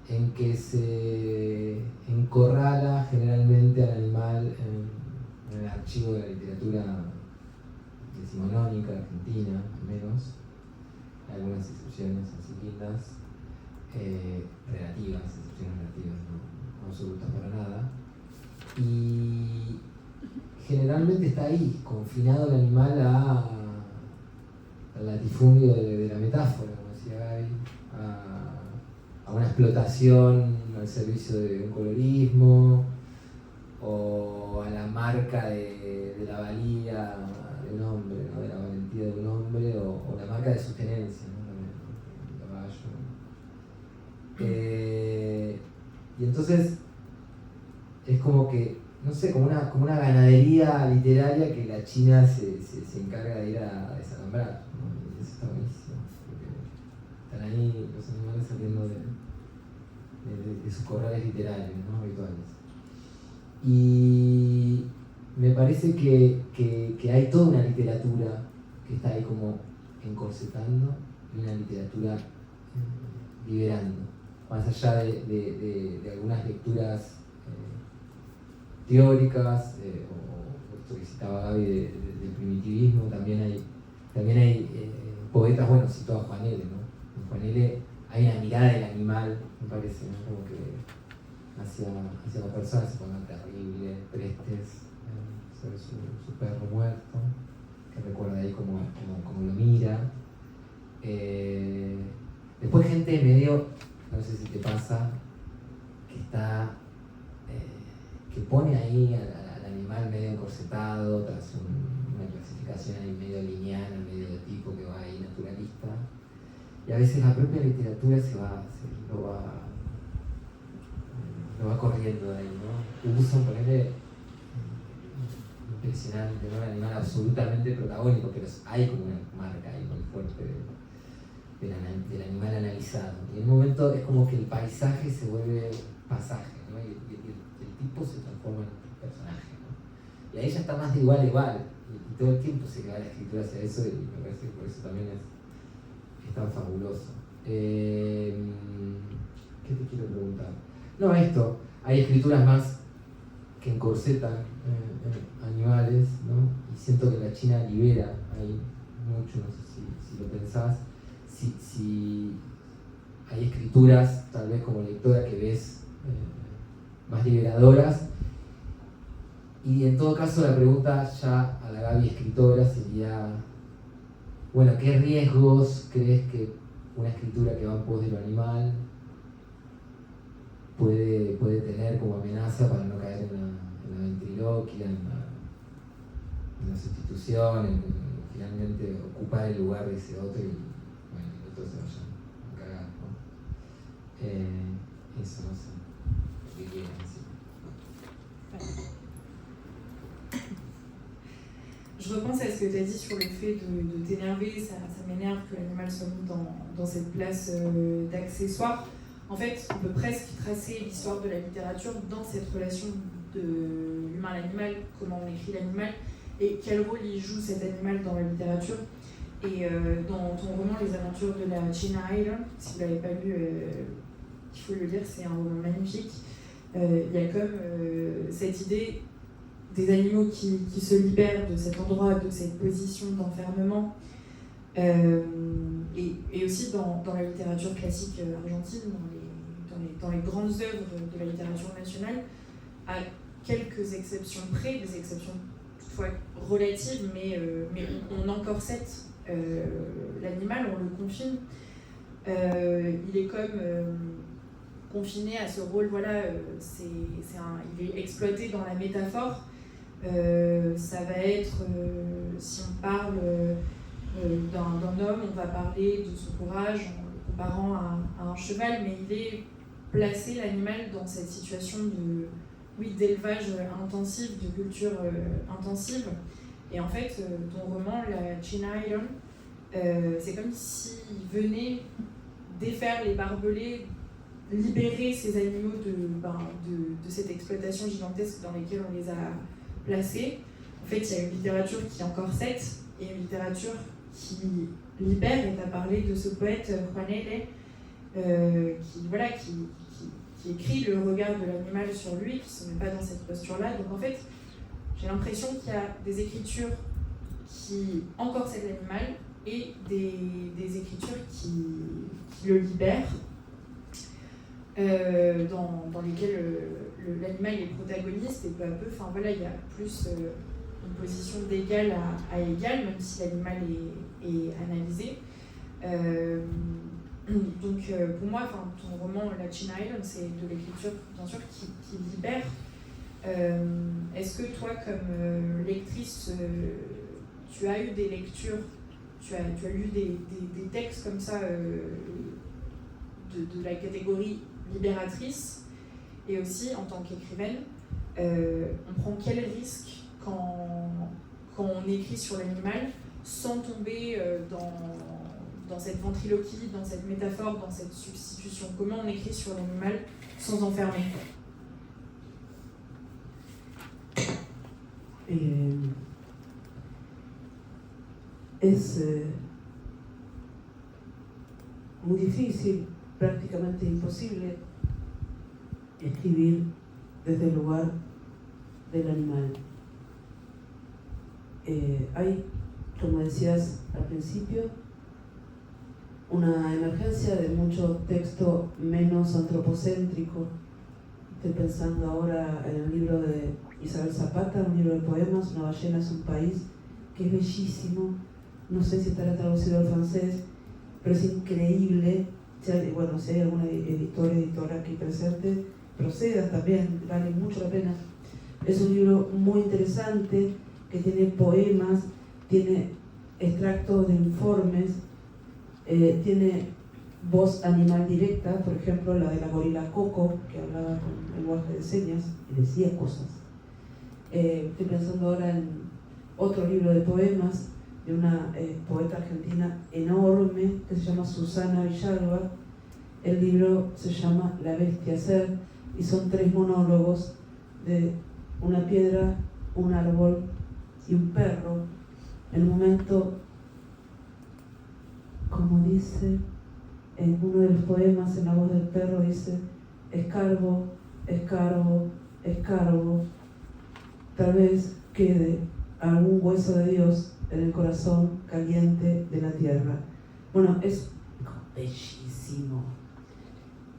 en que se encorrala generalmente al animal en el archivo de la literatura decimonónica, argentina, al menos. Hay algunas excepciones así lindas, excepciones relativas, no absolutas para nada. Y generalmente está ahí, confinado el animal al latifundio de la metáfora, como decía Gaby, a una explotación al servicio de un colorismo, o a la marca de la valía de un hombre, ¿no? De la valentía vida de un hombre o la marca de su tenencia, ¿no? El caballo. Y entonces es como que, no sé, como una ganadería literaria que la China se encarga de ir a desalambrar, ¿no? Y eso está buenísimo, porque están ahí los animales saliendo de sus corrales literarios, ¿no? Habituales. Y me parece que hay toda una literatura que está ahí como encorsetando y una literatura liberando, más allá de algunas lecturas teóricas o esto que citaba Gaby del primitivismo. También hay poetas, bueno, citó a Juan L., ¿no? En Juan L. hay una mirada del animal, me parece, ¿no? Como que hacia la persona se pone terrible, Prestes, sobre su perro muerto, que recuerda ahí como lo mira. Después gente medio, no sé si te pasa, que está que pone ahí al animal medio encorsetado tras una clasificación ahí medio lineal, medio de tipo que va ahí naturalista, y a veces la propia literatura lo va corriendo de ahí, ¿no? Usa un ponerle impresionante, ¿no? Un animal absolutamente protagónico, pero hay como una marca ahí muy fuerte del animal analizado. Y en un momento es como que el paisaje se vuelve pasaje, ¿no? Y el tipo se transforma en un personaje, ¿no? Y ahí ya está más de igual a igual, y todo el tiempo se queda la escritura hacia eso, y me parece que por eso también es tan fabuloso. ¿Qué te quiero preguntar? No, esto, hay escrituras más que encorsetan animales, ¿no? Y siento que la China libera ahí mucho, no sé si lo pensás, si hay escrituras, tal vez como lectora, que ves más liberadoras. Y en todo caso la pregunta ya a la Gaby escritora sería, bueno, ¿qué riesgos crees que una escritura que va en pos de lo animal puede tener como amenaza para no caer en la ventriloquia, en la sustitución, en finalmente ocupar el lugar de ese otro y bueno, el otro se vaya a cagar, ¿no? Eso no sé, ¿qué quieren decir? Je repense à ce que tu as dit sur le fait de t'énerver, ça m'énerve que l'animal soit mis dans cette place d'accessoire. En fait, on peut presque tracer l'histoire de la littérature dans cette relation de l'humain à l'animal, comment on écrit l'animal et quel rôle il joue cet animal dans la littérature. Et dans ton roman Les Aventures de la China Island, si vous ne l'avez pas lu, il faut le lire, c'est un roman magnifique. Il y a comme cette idée des animaux qui se libèrent de cet endroit, de cette position d'enfermement. Et aussi dans la littérature classique argentine, dans les grandes œuvres de la littérature nationale, à quelques exceptions près, des exceptions toutefois relatives, mais on encorsette l'animal, on le confine. Il est comme confiné à ce rôle, voilà, il est exploité dans la métaphore. Ça va être, si on parle d'un homme, on va parler de son courage en le comparant à un cheval, mais il est placé, l'animal, dans cette situation d'élevage intensif, de culture intensive. Et en fait, ton roman, la China Island, c'est comme s'il venait défaire les barbelés, libérer ces animaux de cette exploitation gigantesque dans laquelle on les a placés. En fait, il y a une littérature qui encorsette et une littérature qui libère, et tu as parlé de ce poète Juan L. Qui écrit le regard de l'animal sur lui, qui ne se met pas dans cette posture-là. Donc en fait, j'ai l'impression qu'il y a des écritures qui encorsettent l'animal et des écritures qui le libèrent, dans lesquelles l'animal est protagoniste, et peu à peu, enfin voilà, il y a plus une position d'égal à égal, même si l'animal est analysé. Donc pour moi, ton roman La China Island, c'est de l'écriture bien sûr qui libère. Est-ce que toi, comme lectrice, tu as eu des lectures tu as lu des textes comme ça de la catégorie libératrice, et aussi en tant qu'écrivaine, on prend quel risque quand on écrit sur l'animal sans tomber dans cette ventriloquie, dans cette métaphore, dans cette substitution? Comment on écrit sur l'animal sans enfermer? Es muy difícil, prácticamente imposible, escribir desde el lugar del animal. Hay, como decías al principio, una emergencia de mucho texto menos antropocéntrico. Estoy pensando ahora en el libro de Isabel Zapata, un libro de poemas, Una ballena es un país, que es bellísimo. No sé si estará traducido al francés, pero es increíble. Si hay algún editora aquí presente, proceda también, vale mucho la pena. Es un libro muy interesante que tiene poemas, tiene extractos de informes, tiene voz animal directa, por ejemplo la de la gorila Coco, que hablaba con lenguaje de señas y decía cosas. Estoy pensando ahora en otro libro de poemas de una poeta argentina enorme que se llama Susana Villalba. El libro se llama La bestia ser y son 3 monólogos de una piedra, un árbol y un perro. En un momento, como dice en uno de los poemas, en la voz del perro dice: escarbo, escarbo, escarbo, tal vez quede algún hueso de Dios en el corazón caliente de la tierra. Bueno, es bellísimo.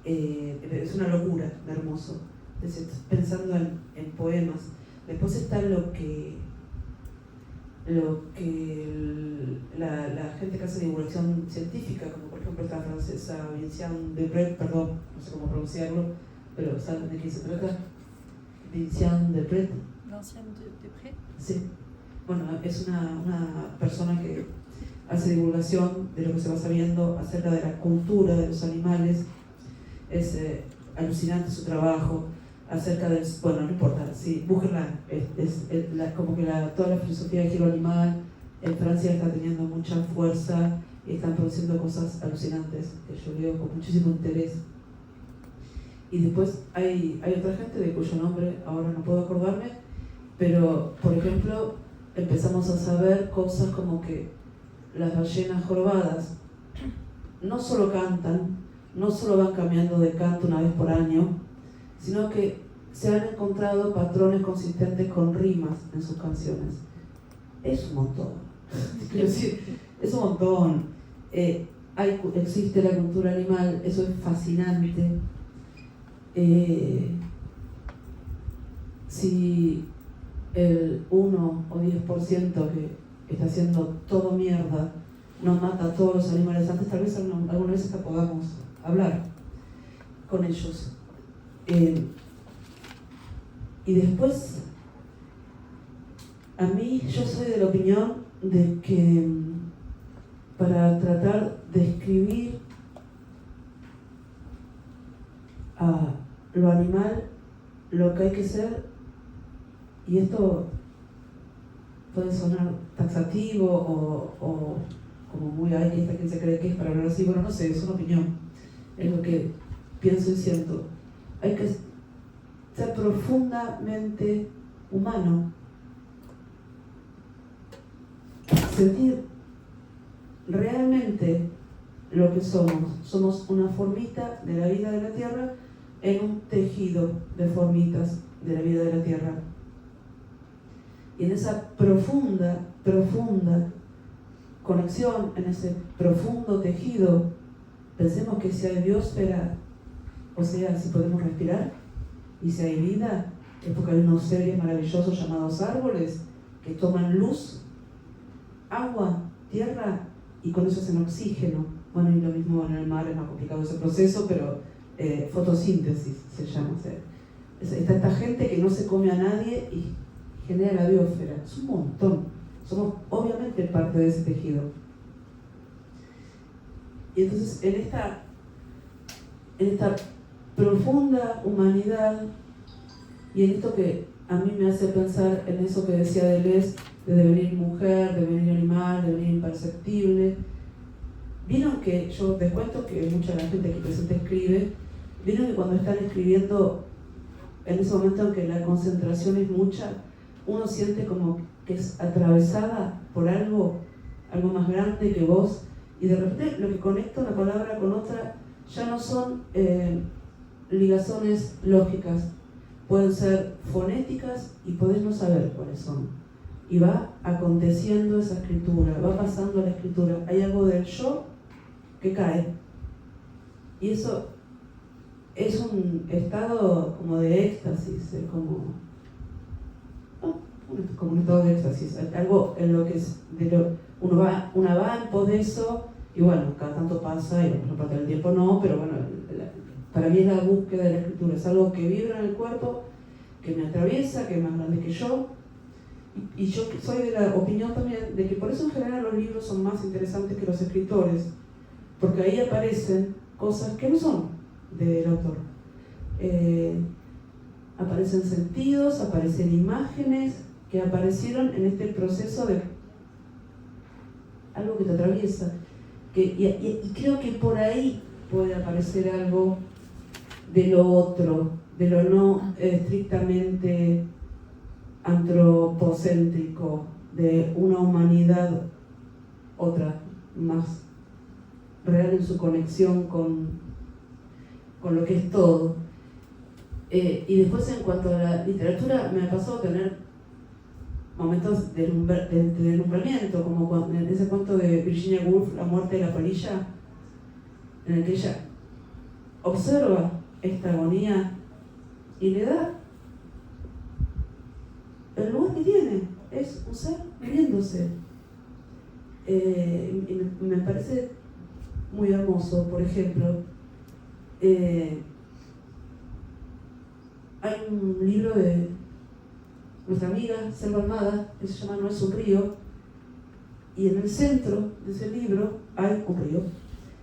Es una locura, hermoso. Pensando en poemas. Después está lo que la gente que hace divulgación científica, como por ejemplo esta francesa Vinciane Debret, perdón, no sé cómo pronunciarlo, pero ¿saben de quién se trata? Vinciane Debret. Vinciane Debret. Sí. Bueno, es una persona que hace divulgación de lo que se va sabiendo acerca de la cultura de los animales. Es alucinante su trabajo acerca del... Bueno, no importa, sí, búsquenla. Como que toda la filosofía de giro animal en Francia está teniendo mucha fuerza y están produciendo cosas alucinantes que yo leo con muchísimo interés. Y después hay otra gente de cuyo nombre ahora no puedo acordarme, pero por ejemplo empezamos a saber cosas como que las ballenas jorobadas no solo cantan, no solo van cambiando de canto una vez por año, sino que se han encontrado patrones consistentes con rimas en sus canciones. Es un montón. Quiero decir, es un montón. Existe la cultura animal, eso es fascinante. Si el 1 o 10% que está haciendo todo mierda no mata a todos los animales antes, tal vez alguna vez hasta podamos hablar con ellos. Y después, yo soy de la opinión de que para tratar de escribir a lo animal, lo que hay que ser, y esto puede sonar taxativo o como muy ay, que esta quien se cree que es para hablar así, bueno, no sé, es una opinión, es lo que pienso y siento. Hay que ser profundamente humano, sentir realmente lo que somos una formita de la vida de la tierra en un tejido de formitas de la vida de la tierra. Y en esa profunda conexión, en ese profundo tejido, pensemos que si hay biosfera, o sea, si podemos respirar, y si hay vida, es porque hay unos seres maravillosos llamados árboles que toman luz, agua, tierra, y con eso hacen oxígeno. Bueno, y lo mismo en el mar, es más complicado ese proceso, pero fotosíntesis se llama. O sea, está esta gente que no se come a nadie y genera la biosfera. Es un montón. Somos obviamente parte de ese tejido. Y entonces en esta profunda humanidad y en esto que a mí me hace pensar en eso que decía Deleuze, de devenir mujer, de devenir animal, de devenir imperceptible. Vieron que, yo les cuento que mucha de la gente aquí presente escribe, vieron que cuando están escribiendo, en ese momento en que la concentración es mucha, uno siente como que es atravesada por algo más grande que vos, y de repente lo que conecta una palabra con otra ya no son ligazones lógicas, pueden ser fonéticas y podés no saber cuáles son. Y va aconteciendo esa escritura, va pasando la escritura. Hay algo del yo que cae. Y eso es un estado como de éxtasis, es como un estado de éxtasis, algo en lo que una va en pos de eso, y bueno, cada tanto pasa, y la mayor parte del tiempo no, pero bueno, para mí es la búsqueda de la escritura, es algo que vibra en el cuerpo, que me atraviesa, que es más grande que yo. Y yo soy de la opinión también de que por eso en general los libros son más interesantes que los escritores, porque ahí aparecen cosas que no son del autor. Aparecen sentidos, aparecen imágenes que aparecieron en este proceso de algo que te atraviesa. Y creo que por ahí puede aparecer algo de lo otro, de lo no estrictamente antropocéntrico, de una humanidad otra, más real en su conexión con lo que es todo. Y después en cuanto a la literatura, me pasó a tener momentos de deslumbramiento, como en ese cuento de Virginia Woolf, La muerte de la polilla, en el que ella observa esta agonía y le da el lugar que tiene, es un ser muriéndose. Y me parece muy hermoso. Por ejemplo, hay un libro de nuestra amiga Selva Almada que se llama No es un río, y en el centro de ese libro hay un río,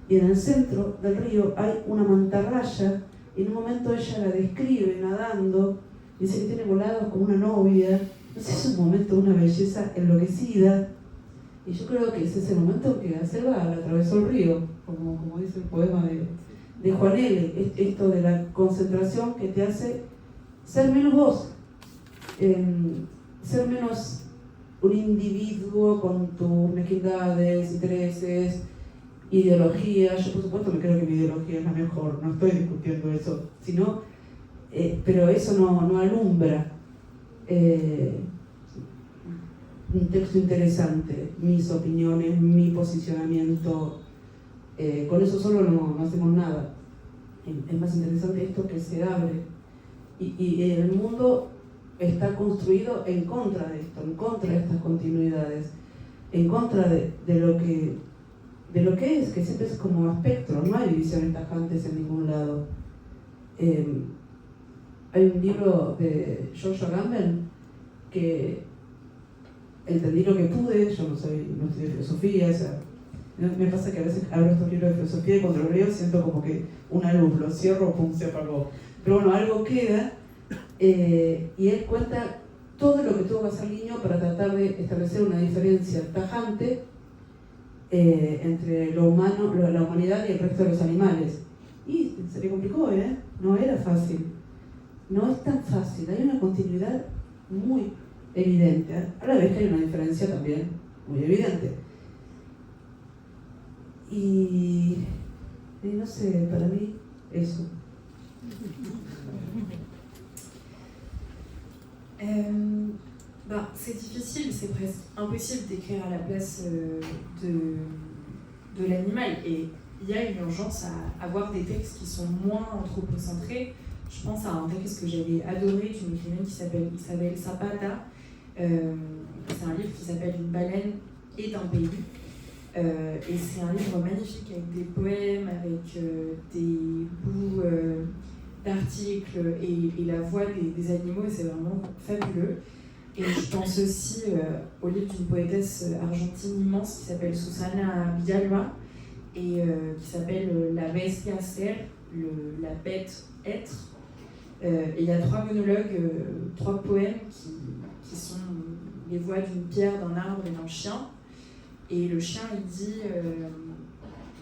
y en el centro del río hay una mantarraya, y en un momento ella la describe nadando, dice que tiene volados como una novia. Entonces es un momento de una belleza enloquecida, y yo creo que es ese momento que la selva atravesó el río, como dice el poema de Juan L. Esto de la concentración que te hace ser menos vos, ser menos un individuo con tus mezquindades, intereses, ideologías. Yo por supuesto me creo que mi ideología es la mejor, no estoy discutiendo eso, sino, pero eso no alumbra un texto interesante, mis opiniones, mi posicionamiento. Con eso solo no hacemos nada. Es más interesante esto que se abre, y el mundo está construido en contra de esto, en contra de estas continuidades, en contra de lo que es, que siempre es como espectro, no hay divisiones tajantes en ningún lado. Hay un libro de George Agamben que entendí lo que pude. Yo no estudié filosofía, o sea, me pasa que a veces abro estos libros de filosofía y cuando los leo siento como que una luz, lo cierro, pum, se apagó. Pero bueno, algo queda, y él cuenta todo lo que tuvo que hacer Liño para tratar de establecer una diferencia tajante entre lo humano, la humanidad y el resto de los animales. Y se le complicó, no era fácil. No es tan fácil, hay una continuidad muy evidente. A la vez que hay una diferencia también muy evidente. Y no sé, para mí, eso. C'est difficile, c'est presque impossible d'écrire à la place de l'animal, et il y a une urgence à avoir des textes qui sont moins anthropocentrés. Je pense à un texte que j'avais adoré d'une écrivaine qui s'appelle Isabel Zapata. C'est un livre qui s'appelle Une baleine est un pays. Et c'est un livre magnifique avec des poèmes, avec des bouts d'articles et la voix des animaux, et c'est vraiment fabuleux. Et je pense aussi au livre d'une poétesse argentine immense qui s'appelle Susana Villalba, et qui s'appelle La Bestia Ser, la bête être. Et il y a 3 monologues, 3 poèmes qui sont les voix d'une pierre, d'un arbre et d'un chien. Et le chien, il dit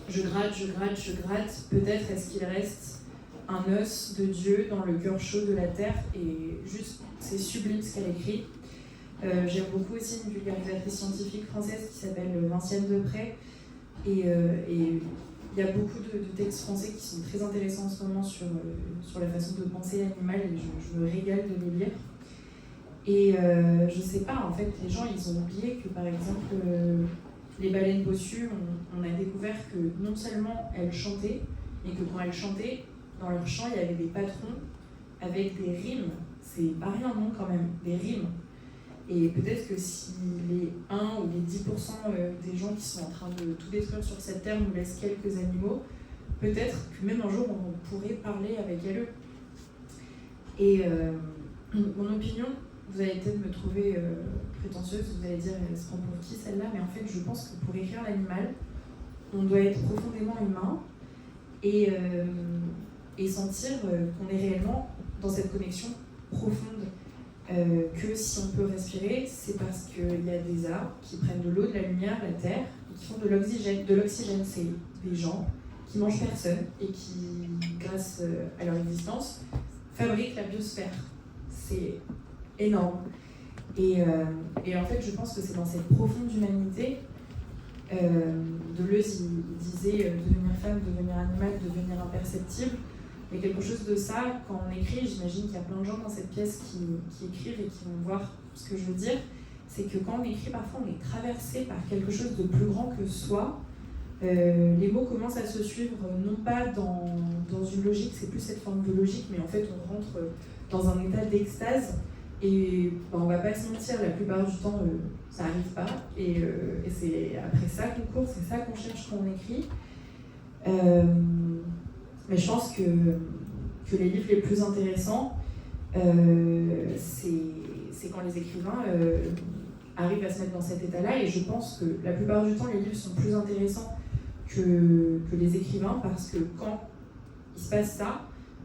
je gratte, je gratte, je gratte, peut-être est-ce qu'il reste un os de Dieu dans le cœur chaud de la terre. Et juste, c'est sublime ce qu'elle écrit. J'aime beaucoup aussi une vulgarisatrice scientifique française qui s'appelle Vinciane Deprez. Et il y a beaucoup de textes français qui sont très intéressants en ce moment sur la façon de penser l'animal, et je me régale de les lire. Et je sais pas, en fait, les gens, ils ont oublié que, par exemple, les baleines bossues, on a découvert que non seulement elles chantaient, mais que quand elles chantaient, dans leur chant, il y avait des patrons avec des rimes. C'est pas rien, non, quand même, des rimes. Et peut-être que si les 1 ou les 10% des gens qui sont en train de tout détruire sur cette terre nous laissent quelques animaux, peut-être que même un jour on pourrait parler avec eux. Et mon opinion, vous allez peut-être me trouver prétentieuse, vous allez dire elle se prend pour qui celle-là, mais en fait je pense que pour écrire l'animal, on doit être profondément humain et sentir qu'on est réellement dans cette connexion profonde. Que si on peut respirer, c'est parce qu'il y a des arbres qui prennent de l'eau, de la lumière, de la terre, et qui font de l'oxygène. De l'oxygène, c'est des gens qui mangent personne et qui, grâce à leur existence, fabriquent la biosphère. C'est énorme. Et en fait, je pense que c'est dans cette profonde humanité. Deleuze, il disait devenir femme, devenir animal, devenir imperceptible. Il y a quelque chose de ça, quand on écrit, j'imagine qu'il y a plein de gens dans cette pièce qui écrivent et qui vont voir ce que je veux dire, c'est que quand on écrit, parfois on est traversé par quelque chose de plus grand que soi. Les mots commencent à se suivre, non pas dans une logique, c'est plus cette forme de logique, mais en fait on rentre dans un état d'extase et on va pas se mentir, la plupart du temps ça n'arrive pas et c'est après ça qu'on court, c'est ça qu'on cherche quand on écrit. Mais je pense que les livres les plus intéressants, c'est quand les écrivains arrivent à se mettre dans cet état-là. Et je pense que la plupart du temps, les livres sont plus intéressants que les écrivains, parce que quand il se passe ça,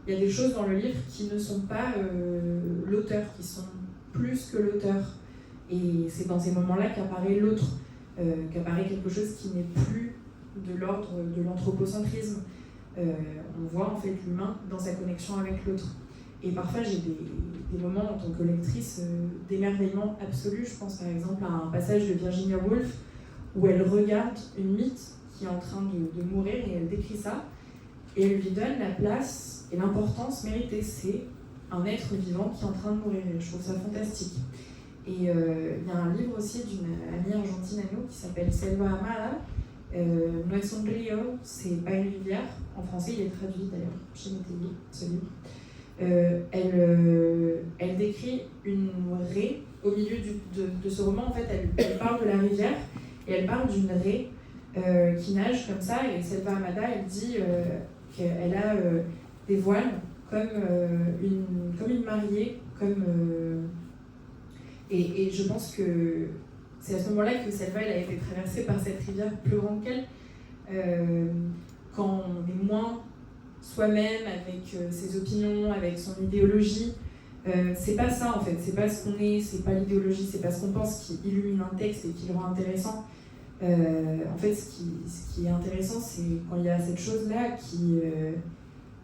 il y a des choses dans le livre qui ne sont pas l'auteur, qui sont plus que l'auteur. Et c'est dans ces moments-là qu'apparaît l'autre, qu'apparaît quelque chose qui n'est plus de l'ordre de l'anthropocentrisme. On voit en fait l'humain dans sa connexion avec l'autre. Et parfois j'ai des moments en tant que lectrice d'émerveillement absolu. Je pense par exemple à un passage de Virginia Woolf où elle regarde une mythe qui est en train de mourir et elle décrit ça et elle lui donne la place et l'importance méritée. C'est un être vivant qui est en train de mourir et je trouve ça fantastique. Et il y a un livre aussi d'une amie argentine à nous qui s'appelle Selva Amara. No es un río, c'est pas une rivière. En français, il est traduit d'ailleurs chez Métellier, ce livre. Elle décrit une raie au milieu de ce roman. En fait, elle parle de la rivière et elle parle d'une raie qui nage comme ça. Et Selva Amada, elle dit qu'elle a des voiles comme une mariée, et je pense que c'est à ce moment-là que Selva elle a été traversée par cette rivière plus grande qu'elle. Quand on est moins soi-même, avec ses opinions, avec son idéologie, c'est pas ça en fait, c'est pas ce qu'on est, c'est pas l'idéologie, c'est pas ce qu'on pense qui illumine un texte et qui le rend intéressant. En fait, ce qui est intéressant, c'est quand il y a cette chose-là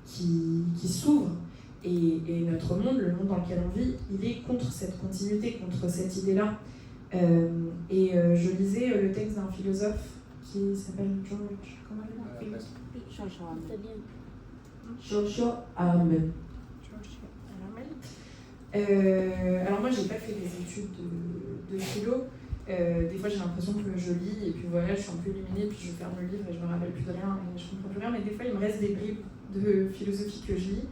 qui s'ouvre. Et notre monde, le monde dans lequel on vit, il est contre cette continuité, contre cette idée-là. Je lisais le texte d'un philosophe qui s'appelle George... Comment il s'appelle ? Giorgio Agamben. Alors moi, j'ai pas fait des études de philo. Des fois, j'ai l'impression que je lis et puis voilà, je suis un peu illuminée, puis je ferme le livre et je me rappelle plus de rien et je comprends plus rien. Mais des fois, il me reste des bribes de philosophie que je lis.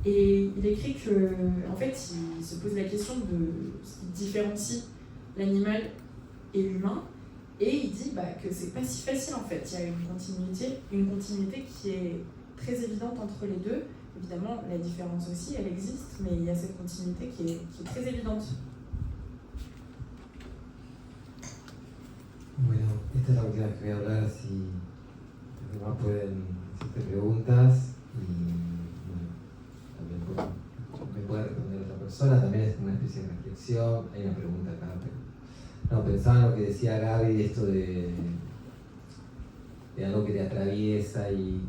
Et il écrit que, en fait, il se pose la question de ce qui différencie l'animal et l'humain, et il dit que c'est pas si facile en fait. Il y a une continuité qui est très évidente entre les deux. Évidemment, la différence aussi, elle existe, mais il y a cette continuité qui est très évidente. Bueno, esta es la última vez que voy a hablar, así Los demás pueden hacerte preguntas y bueno, también me puede responder otra persona, también es una especie de reflexión. Hay una pregunta acá, pero no, pensaba en lo que decía Gaby, esto de algo que te atraviesa, y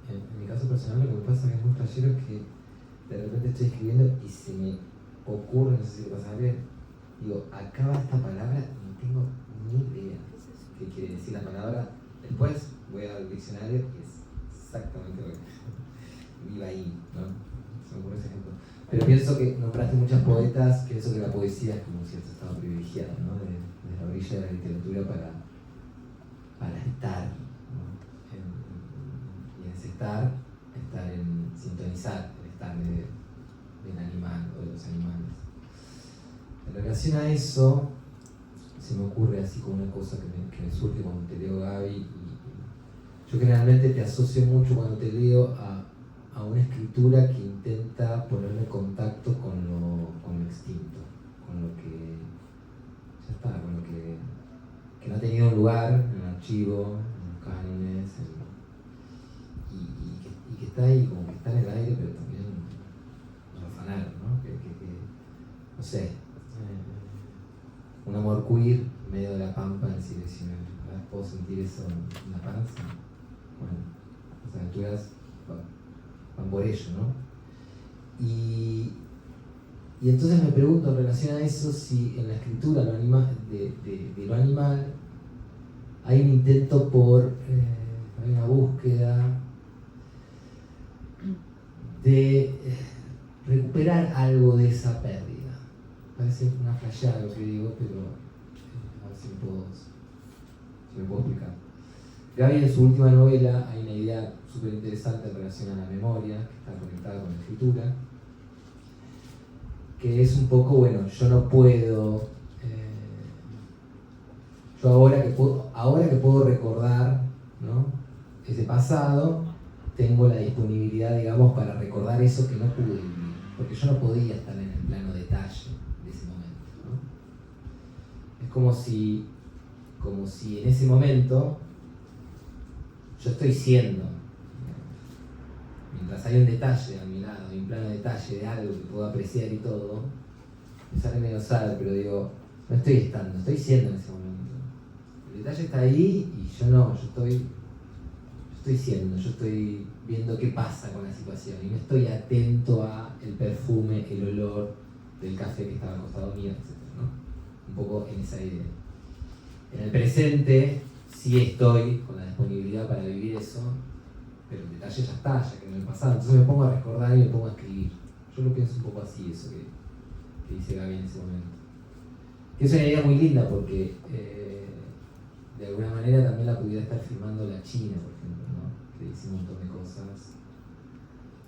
en mi caso personal lo que me pasa, que es muy flashero, es que de repente estoy escribiendo y se me ocurre, no sé si le pasa a alguien, digo, acaba esta palabra y no tengo ni idea qué quiere decir la palabra. Después voy al diccionario y es exactamente lo que viva ahí, ¿no? Se me ocurre ese ejemplo. Pero pienso que nombraste muchas poetas, pienso que la poesía es como un cierto estado privilegiado, ¿no? De la orilla de la literatura para estar, ¿no? Y en ese estar en sintonizar, el estar del animal o de los animales. En relación a eso, se me ocurre así como una cosa que me surge cuando te leo, Gaby, y yo generalmente te asocio mucho cuando te leo a una escritura que intenta ponerme en contacto con lo extinto, con lo que ya está, con lo que no ha tenido un lugar en el archivo, en los cánones, y que está ahí, como que está en el aire, pero también orfanado, ¿no? No sé, un amor queer en medio de la pampa en silencio. ¿Puedo sentir eso en la panza? Bueno, las aventuras van por ello, ¿no? Y entonces me pregunto en relación a eso, si en la escritura de lo animal hay un intento hay una búsqueda de recuperar algo de esa pérdida. Parece una flasheada lo que digo, pero a ver si me puedo explicar. Gaby, en su última novela, hay una idea súper interesante en relación a la memoria, que está conectada con la escritura, que es un poco, bueno, yo no puedo, yo ahora que puedo recordar, ¿no?, ese pasado, tengo la disponibilidad, digamos, para recordar eso que no pude vivir, porque yo no podía estar en el plano detalle de ese momento, ¿no? Es como si en ese momento yo estoy siendo, mientras hay un detalle a mi lado, hay un plano de detalle de algo que puedo apreciar y todo, me sale medio sal, pero digo, no estoy estando, estoy siendo en ese momento. El detalle está ahí y yo no, yo estoy siendo, yo estoy viendo qué pasa con la situación y no estoy atento a el perfume, el olor del café que estaba al costado mío, etc., ¿no? Un poco en esa idea. En el presente sí estoy con la disponibilidad para vivir eso, pero el detalle ya está, ya quedó en el pasado. Entonces me pongo a recordar y me pongo a escribir. Yo lo pienso un poco así, eso que dice Gaby en ese momento. Que es una idea muy linda porque de alguna manera también la pudiera estar filmando la China, por ejemplo, ¿no? Que dice un montón de cosas.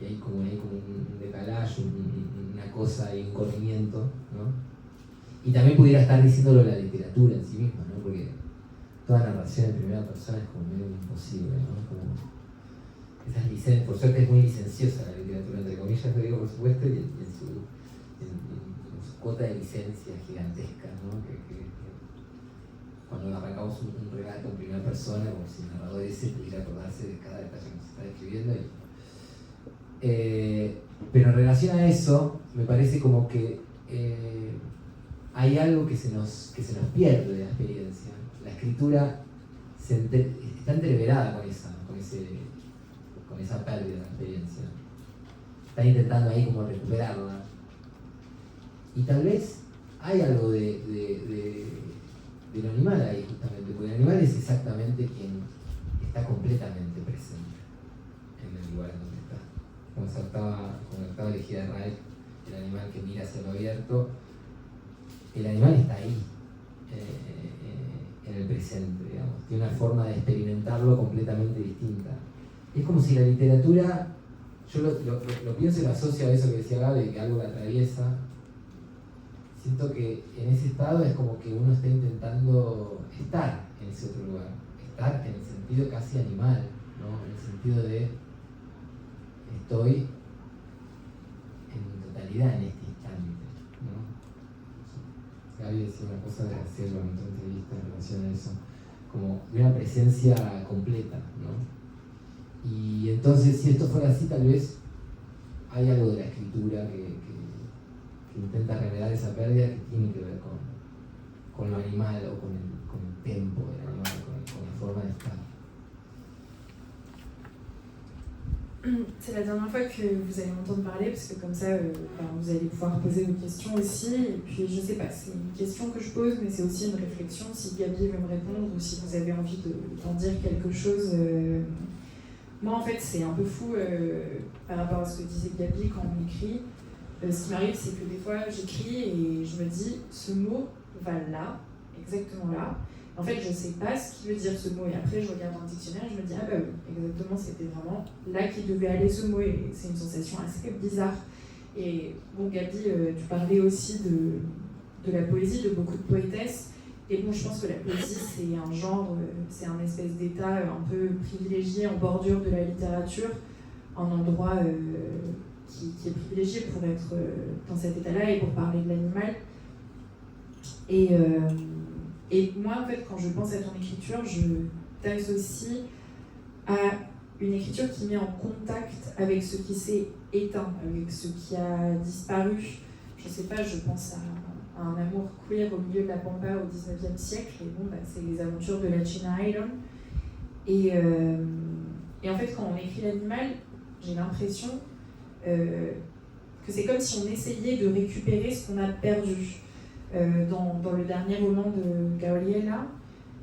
Y hay como un decalaje, una cosa y un corrimiento, ¿no? Y también pudiera estar diciéndolo la literatura en sí misma, ¿no? Porque toda narración en primera persona es como medio imposible, ¿no? Como esas por suerte es muy licenciosa la literatura, entre comillas, lo digo por supuesto, y en su cuota de licencia gigantesca, ¿no? Que cuando arrancamos un relato en primera persona, como si el narrador ese pudiera acordarse de cada detalle que se está describiendo. Pero en relación a eso, me parece como que hay algo que se nos pierde de la experiencia. La escritura está entreverada con esa pérdida de la experiencia. Está intentando ahí como recuperarla. Y tal vez hay algo de lo animal ahí, justamente, porque el animal es exactamente quien está completamente presente en el lugar en donde está. Como la octava elegida de Reich, el animal que mira hacia lo abierto, el animal está ahí, en el presente, digamos. Tiene una forma de experimentarlo completamente distinta. Es como si la literatura, yo lo pienso y lo asocio a eso que decía Gaby, que algo la atraviesa. Siento que en ese estado es como que uno está intentando estar en ese otro lugar, estar en el sentido casi animal, ¿no? En el sentido de estoy en mi totalidad en este instante, ¿no? Gaby decía una cosa de hacerlo en otra entrevista en relación a eso, como de una presencia completa, ¿no? Y entonces, si esto fuera así, tal vez hay algo de la escritura que intenta revelar esa pérdida que tiene que ver con lo animal o con el tempo del animal, con la forma de estar. C'est la dernière fois que vous allez m'entendre parler, parce que comme ça, vous allez pouvoir poser vos questions aussi. Et puis, je sais pas, c'est une question que je pose, mais c'est aussi une réflexion. Si Gabi veut me répondre ou si vous avez envie d'en dire quelque chose. Moi, en fait, c'est un peu fou par rapport à ce que disait Gabi quand on écrit. Ce qui m'arrive, c'est que des fois, j'écris et je me dis, ce mot va là, exactement là. En fait, je ne sais pas ce qu'il veut dire ce mot, et après je regarde dans le dictionnaire et je me dis, ah bah oui, exactement, c'était vraiment là qu'il devait aller ce mot, et c'est une sensation assez bizarre. Et bon, Gabi, tu parlais aussi de la poésie, de beaucoup de poétesses, et bon, je pense que la poésie, c'est un genre, c'est un espèce d'état un peu privilégié en bordure de la littérature, un endroit qui est privilégié pour être dans cet état-là et pour parler de l'animal. Et moi, en fait, quand je pense à ton écriture, je t'associe à une écriture qui met en contact avec ce qui s'est éteint, avec ce qui a disparu. Je sais pas, je pense à un amour queer au milieu de la pampa au 19e siècle, et bon, c'est les aventures de la China Island. Et en fait, quand on écrit l'animal, j'ai l'impression que c'est comme si on essayait de récupérer ce qu'on a perdu. Dans le dernier roman de Gabriela,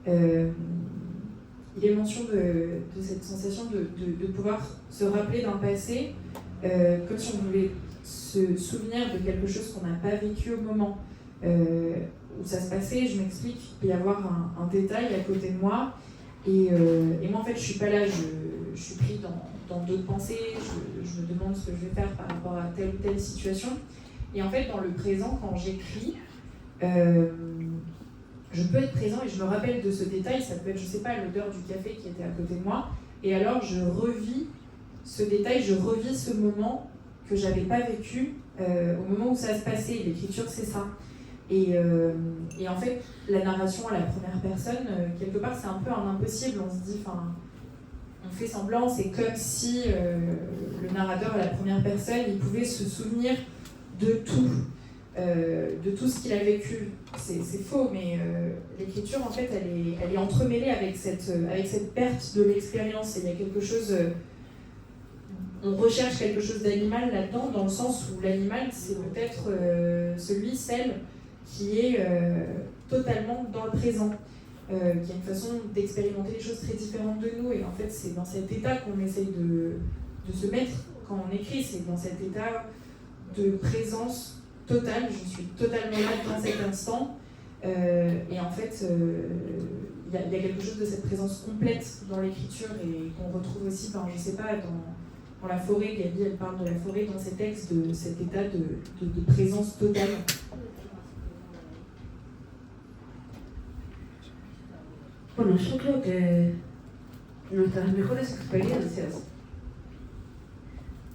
il est mention de cette sensation de pouvoir se rappeler d'un passé, comme si on voulait se souvenir de quelque chose qu'on n'a pas vécu au moment où ça se passait. Je m'explique, il peut y avoir un détail à côté de moi, et moi en fait je suis pas là, je suis pris dans d'autres pensées, je me demande ce que je vais faire par rapport à telle ou telle situation, et en fait dans le présent, quand j'écris, je peux être présent et je me rappelle de ce détail. Ça peut être, je sais pas, l'odeur du café qui était à côté de moi, et alors je revis ce détail, je revis ce moment que j'avais pas vécu au moment où ça se passait. L'écriture, c'est ça. Et en fait, la narration à la première personne, quelque part, c'est un peu un impossible. On se dit, on fait semblant, c'est comme si le narrateur à la première personne, il pouvait se souvenir de tout ce qu'il a vécu. C'est faux, mais l'écriture, en fait, elle est entremêlée avec cette perte de l'expérience. Et il y a quelque chose... on recherche quelque chose d'animal là-dedans, dans le sens où l'animal, c'est peut-être celle qui est totalement dans le présent, qui a une façon d'expérimenter les choses très différentes de nous. Et en fait, c'est dans cet état qu'on essaye de se mettre quand on écrit. C'est dans cet état de présence totale, je suis totalement là dans cet instant, et en fait il y a quelque chose de cette présence complète dans l'écriture, et qu'on retrouve aussi, je sais pas, dans la forêt. Gabi, elle parle de la forêt dans ses textes, de cet état de présence totale. Bueno, yo creo que nuestras mejores experiencias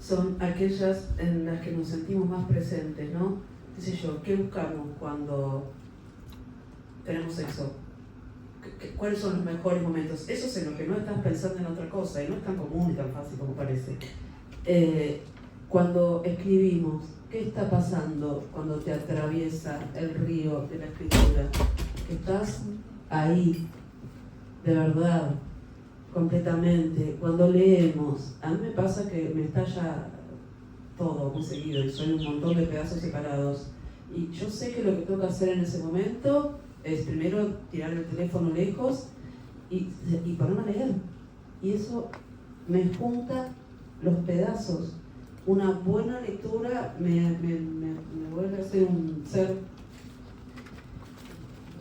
son aquellas en las que nos sentimos más presentes, ¿no? ¿Qué sé yo? ¿Qué buscamos cuando tenemos sexo? ¿Cuáles son los mejores momentos? Eso es en lo que no estás pensando en otra cosa, y no es tan común y tan fácil como parece. Cuando escribimos, ¿qué está pasando cuando te atraviesa el río de la escritura? Que estás ahí, de verdad, completamente. Cuando leemos, a mí me pasa que me estalla todo muy seguido y soy un montón de pedazos separados, y yo sé que lo que tengo que hacer en ese momento es primero tirar el teléfono lejos y ponerme a leer, y eso me junta los pedazos. Una buena lectura me vuelve a ser un ser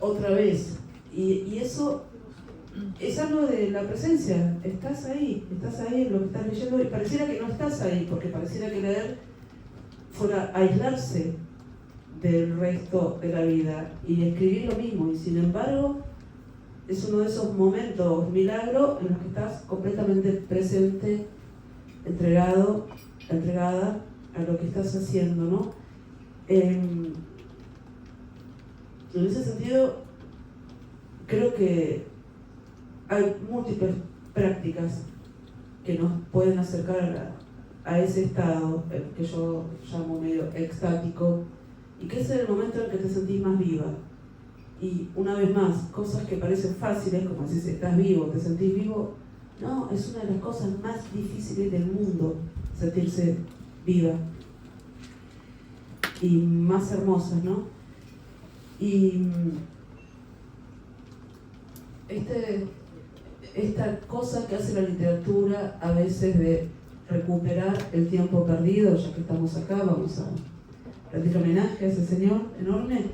otra vez, y eso es algo de la presencia. Estás ahí en lo que estás leyendo, y pareciera que no estás ahí, porque pareciera que leer fuera aislarse del resto de la vida, y escribir lo mismo, y sin embargo es uno de esos momentos milagro en los que estás completamente presente, entregada a lo que estás haciendo, ¿no? En ese sentido, creo que hay múltiples prácticas que nos pueden acercar a ese estado, el que yo llamo medio extático, y que ese es el momento en el que te sentís más viva. Y una vez más, cosas que parecen fáciles, como si estás vivo, te sentís vivo, no, es una de las cosas más difíciles del mundo, sentirse viva. Y más hermosas, ¿no? Y esta cosa que hace la literatura a veces de recuperar el tiempo perdido, ya que estamos acá, vamos a rendir homenaje a ese señor enorme.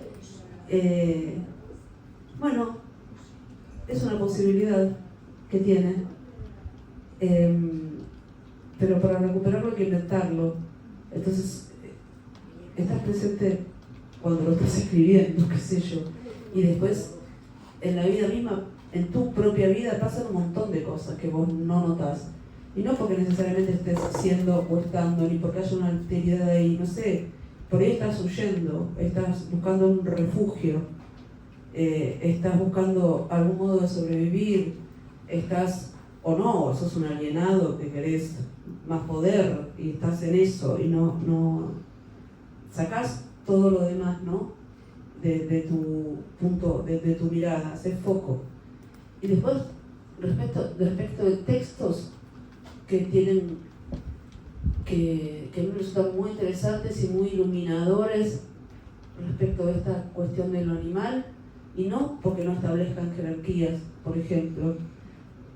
Bueno, es una posibilidad que tiene, pero para recuperarlo hay que inventarlo. Entonces, estás presente cuando lo estás escribiendo, qué sé yo, y después en la vida misma, en tu propia vida, pasan un montón de cosas que vos no notás. Y no porque necesariamente estés siendo o estando, ni porque haya una alteridad ahí, no sé, por ahí estás huyendo, estás buscando un refugio, estás buscando algún modo de sobrevivir, estás, o no, sos un alienado que querés más poder y estás en eso y no sacás todo lo demás, ¿no? De tu punto, de tu mirada, haces foco. Y después, respecto de textos que tienen, que me resultan muy interesantes y muy iluminadores respecto de esta cuestión de lo animal, y no porque no establezcan jerarquías, por ejemplo,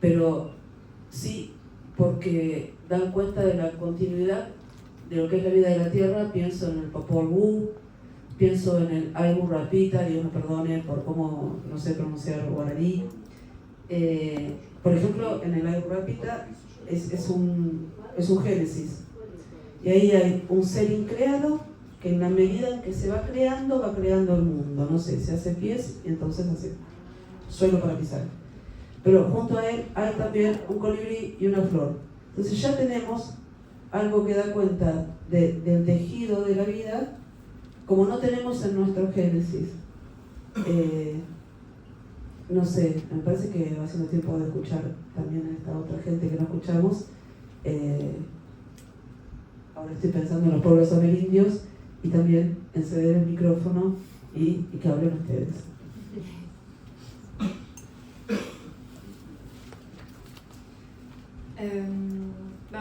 pero sí porque dan cuenta de la continuidad de lo que es la vida de la tierra. Pienso en el Popol Vuh, pienso en el Ainu Rapita, Dios me perdone por cómo no sé pronunciar guaraní. Por ejemplo, en el Ainu Rapita es un génesis, y ahí hay un ser increado que en la medida en que se va creando el mundo, no sé, se hace pies y entonces hace suelo para pisar. Pero junto a él hay también un colibrí y una flor. Entonces ya tenemos algo que da cuenta del tejido de la vida, como no tenemos en nuestro Génesis. No sé, me parece que va siendo tiempo de escuchar también a esta otra gente que no escuchamos. Ahora estoy pensando en los pueblos amerindios y también en ceder el micrófono y que hablen ustedes.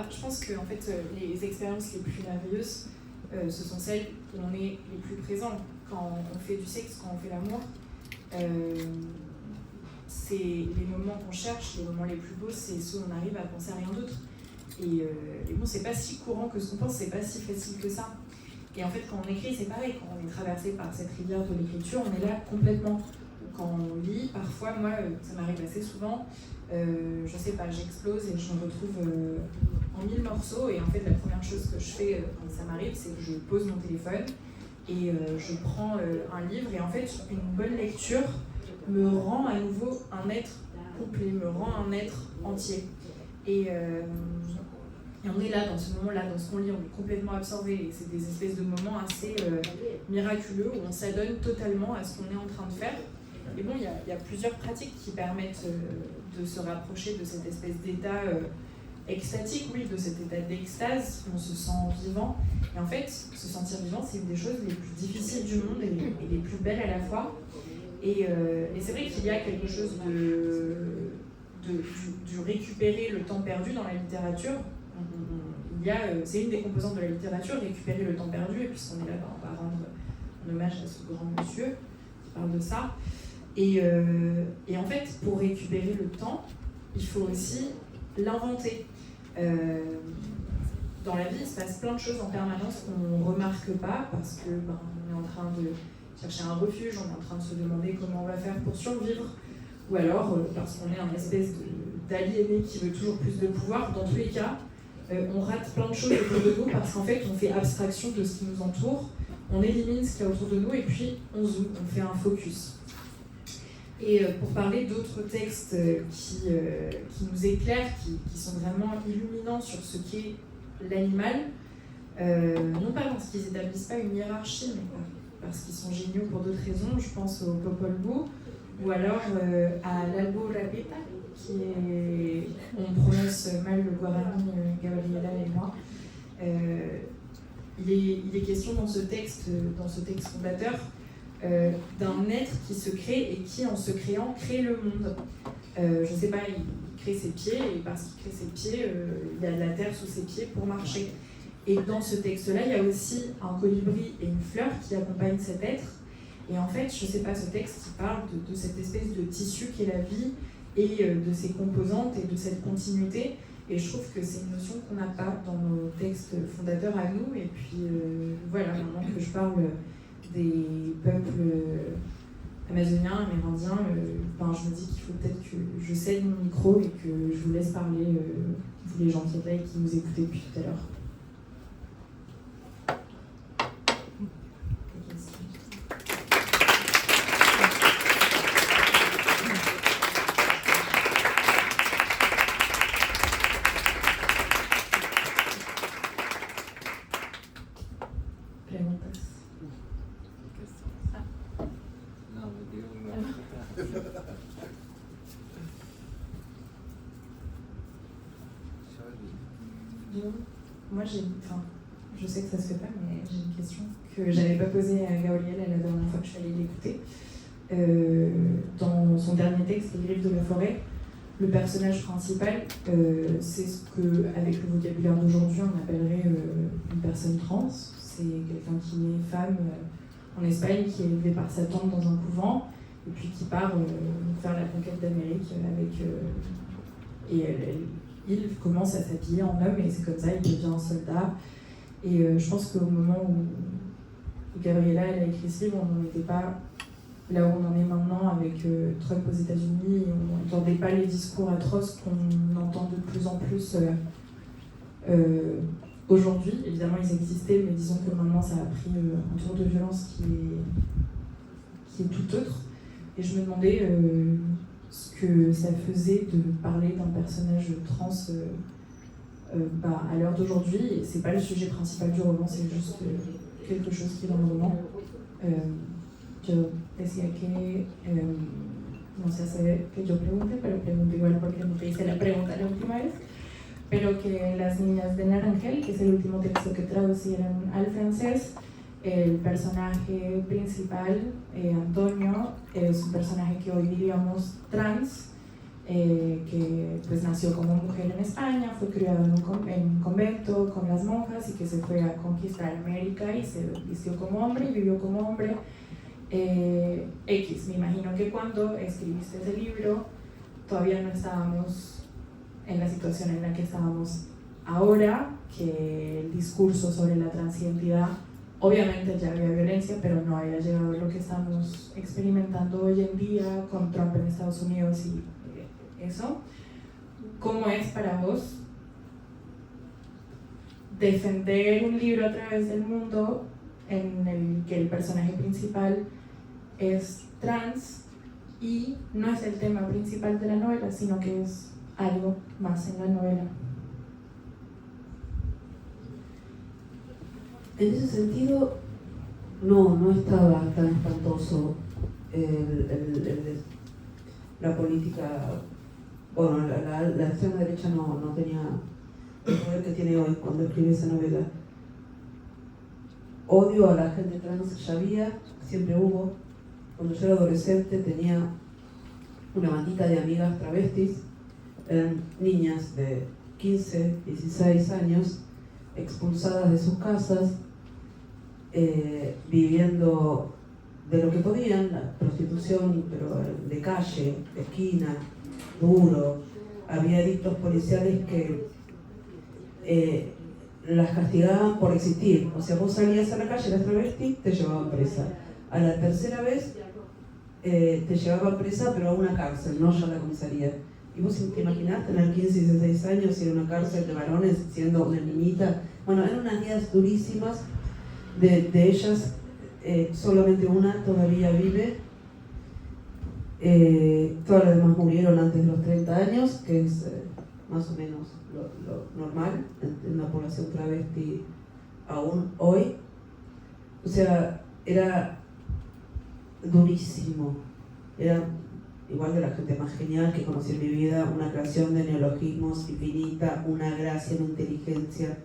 Je pense que en fait, les expériences les plus merveilleuses, ce sont celles où on est les plus présents. Quand on fait du sexe, quand on fait l'amour, c'est les moments qu'on cherche, les moments les plus beaux, c'est ceux où on arrive à penser à rien d'autre. Et bon, c'est pas si courant que ce qu'on pense, c'est pas si facile que ça. Et en fait, quand on écrit, c'est pareil, quand on est traversé par cette rivière de l'écriture, on est là complètement. Quand on lit, parfois, moi, ça m'arrive assez souvent, je sais pas, j'explose et je me retrouve en 1000 morceaux. Et en fait, la première chose que je fais quand ça m'arrive, c'est que je pose mon téléphone et je prends un livre. Et en fait, une bonne lecture me rend à nouveau un être complet, me rend un être entier. Et on est là, dans ce moment-là, dans ce qu'on lit, on est complètement absorbé. Et c'est des espèces de moments assez miraculeux où on s'adonne totalement à ce qu'on est en train de faire. Et bon, il y a plusieurs pratiques qui permettent de se rapprocher de cette espèce d'état extatique, oui, de cet état d'extase, on se sent vivant. Et en fait, se sentir vivant, c'est une des choses les plus difficiles du monde et les plus belles à la fois. Et c'est vrai qu'il y a quelque chose du récupérer le temps perdu dans la littérature. C'est une des composantes de la littérature, récupérer le temps perdu, et puisqu'on est là, on va rendre un hommage à ce grand monsieur qui parle de ça. Et en fait, pour récupérer le temps, il faut aussi l'inventer. Dans la vie, il se passe plein de choses en permanence qu'on ne remarque pas parce que on est en train de chercher un refuge, on est en train de se demander comment on va faire pour survivre, ou alors parce qu'on est un espèce d'aliéné qui veut toujours plus de pouvoir. Dans tous les cas, on rate plein de choses autour de nous parce qu'en fait, on fait abstraction de ce qui nous entoure, on élimine ce qu'il y a autour de nous et puis on zoome, on fait un focus. Et pour parler d'autres textes qui nous éclairent, qui sont vraiment illuminants sur ce qu'est l'animal, non pas parce qu'ils n'établissent pas une hiérarchie, mais parce qu'ils sont géniaux pour d'autres raisons. Je pense au Popol Vuh, ou alors à l'Alborapita, qui est, on prononce mal le Guarani, Gabriela et moi. Il est question dans ce texte fondateur d'un être qui se crée et qui, en se créant, crée le monde. Je ne sais pas, il crée ses pieds, et parce qu'il crée ses pieds, il y a de la terre sous ses pieds pour marcher. Et dans ce texte-là, il y a aussi un colibri et une fleur qui accompagnent cet être. Et en fait, je ne sais pas, ce texte qui parle de cette espèce de tissu qu'est la vie et de ses composantes et de cette continuité. Et je trouve que c'est une notion qu'on n'a pas dans nos textes fondateurs à nous. Et puis voilà, maintenant que je parle des peuples amazoniens, amérindiens, je me dis qu'il faut peut-être que je cède mon micro et que je vous laisse parler, vous les gens qui êtes là et qui nous écoutez depuis tout à l'heure. Moi, je sais que ça se fait pas, mais j'ai une question que j'avais pas posée à Gabriel la dernière fois que je suis allée l'écouter. Dans son dernier texte, Les Griffes de la forêt, le personnage principal, c'est ce que, avec le vocabulaire d'aujourd'hui, on appellerait une personne trans. C'est quelqu'un qui est femme en Espagne, qui est élevée par sa tante dans un couvent, et puis qui part faire la conquête d'Amérique il commence à s'habiller en homme et c'est comme ça, il devient un soldat. Et je pense qu'au moment où Gabriela elle a écrit ce livre, on n'en était pas là où on en est maintenant avec Trump aux États-Unis. On n'entendait pas les discours atroces qu'on entend de plus en plus aujourd'hui. Évidemment, ils existaient, mais disons que maintenant, ça a pris un tour de violence qui est tout autre. Et je me demandais ce que ça faisait de parler d'un personnage trans à l'heure d'aujourd'hui. Et c'est pas le sujet principal du roman, c'est juste quelque chose qui est dans le roman. Yo decía que, no sé hacer que yo pregunte, pero pregunto igual porque no te hice la pregunta la última vez, pero que Las Niñas de Naranjal, que es el último texto que traducieron al francés, el personaje principal, Antonio, es un personaje que hoy diríamos trans, que pues nació como mujer en España, fue criado en un convento con las monjas y que se fue a conquistar América y se vistió como hombre y vivió como hombre. Me imagino que cuando escribiste ese libro todavía no estábamos en la situación en la que estábamos ahora, que el discurso sobre la transidentidad, obviamente ya había violencia, pero no había llegado a lo que estamos experimentando hoy en día con Trump en Estados Unidos y eso. ¿Cómo es para vos defender un libro a través del mundo en el que el personaje principal es trans y no es el tema principal de la novela, sino que es algo más en la novela? En ese sentido, no estaba tan espantoso la política. Bueno, la extrema derecha no tenía el poder que tiene hoy cuando escribe esa novela. Odio a la gente trans ya había, siempre hubo. Cuando yo era adolescente tenía una bandita de amigas travestis, eran niñas de 15, 16 años, expulsadas de sus casas, viviendo de lo que podían, la prostitución, pero de calle, de esquina, duro. Había dictos policiales que las castigaban por existir. O sea, vos salías a la calle, eras travesti, te llevaban presa. A la tercera vez te llevaban presa, pero a una cárcel, no ya a la comisaría. ¿Y vos te imaginás tener 15 y 16 años y en una cárcel de varones siendo una niñita? Bueno, eran unas vidas durísimas. De ellas, solamente una todavía vive. Todas las demás murieron antes de los 30 años, que es más o menos lo normal en la población travesti aún hoy. O sea, era durísimo, era igual de la gente más genial que conocí en mi vida, una creación de neologismos infinita, una gracia, una inteligencia.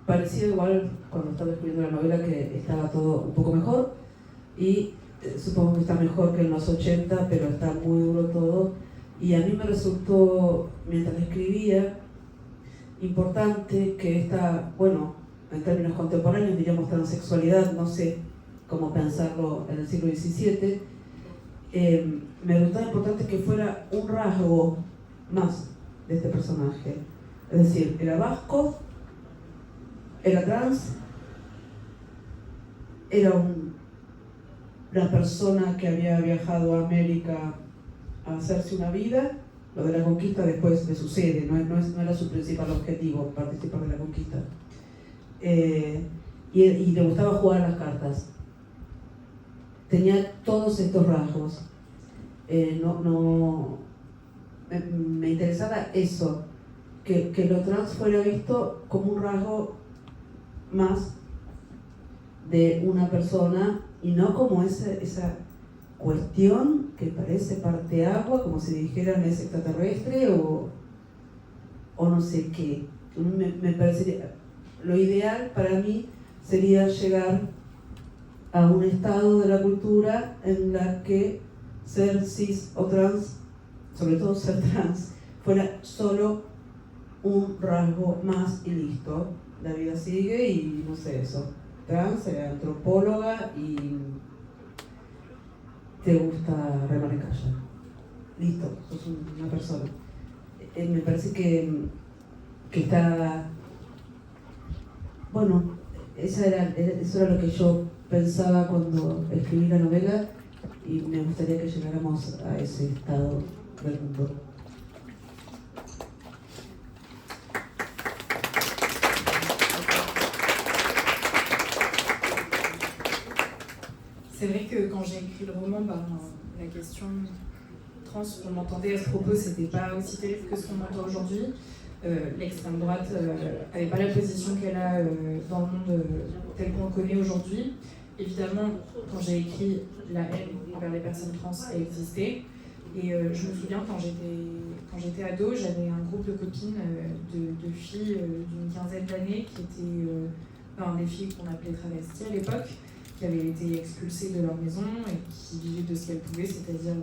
Parecía igual cuando estaba escribiendo la novela que estaba todo un poco mejor y supongo que está mejor que en los 80, pero está muy duro todo. Y a mí me resultó, mientras la escribía, importante que esta, bueno, en términos contemporáneos diríamos transexualidad, no sé cómo pensarlo en el siglo XVII, me resultaba importante que fuera un rasgo más de este personaje. Es decir, era vasco, era trans, era una persona que había viajado a América a hacerse una vida. Lo de la conquista después le sucede, no era su principal objetivo participar de la conquista. Y le gustaba jugar a las cartas. Tenía todos estos rasgos. Me interesaba eso, que lo trans fuera visto como un rasgo más de una persona y no como esa cuestión que parece parteagua, como si dijeran es extraterrestre o no sé qué. Me parecería, lo ideal para mí sería llegar a un estado de la cultura en la que ser cis o trans, sobre todo ser trans, fuera solo un rasgo más y listo. La vida sigue y no sé eso. Trans, antropóloga y te gusta remar en kayak. Listo, sos una persona. Me parece que está... Bueno, eso era lo que yo pensaba cuando escribí la novela y me gustaría que llegáramos a ese estado del mundo. C'est vrai que quand j'ai écrit le roman, la question trans qu'on entendait à ce propos, c'était pas aussi terrible que ce qu'on entend aujourd'hui. L'extrême droite n'avait pas la position qu'elle a dans le monde tel qu'on le connaît aujourd'hui. Évidemment, quand j'ai écrit, la haine envers les personnes trans a existé. Et je me souviens, quand j'étais ado, j'avais un groupe de copines, de filles d'une quinzaine d'années qui étaient des filles qu'on appelait travesties à l'époque, qui avaient été expulsées de leur maison et qui vivaient de ce qu'elles pouvaient, c'est-à-dire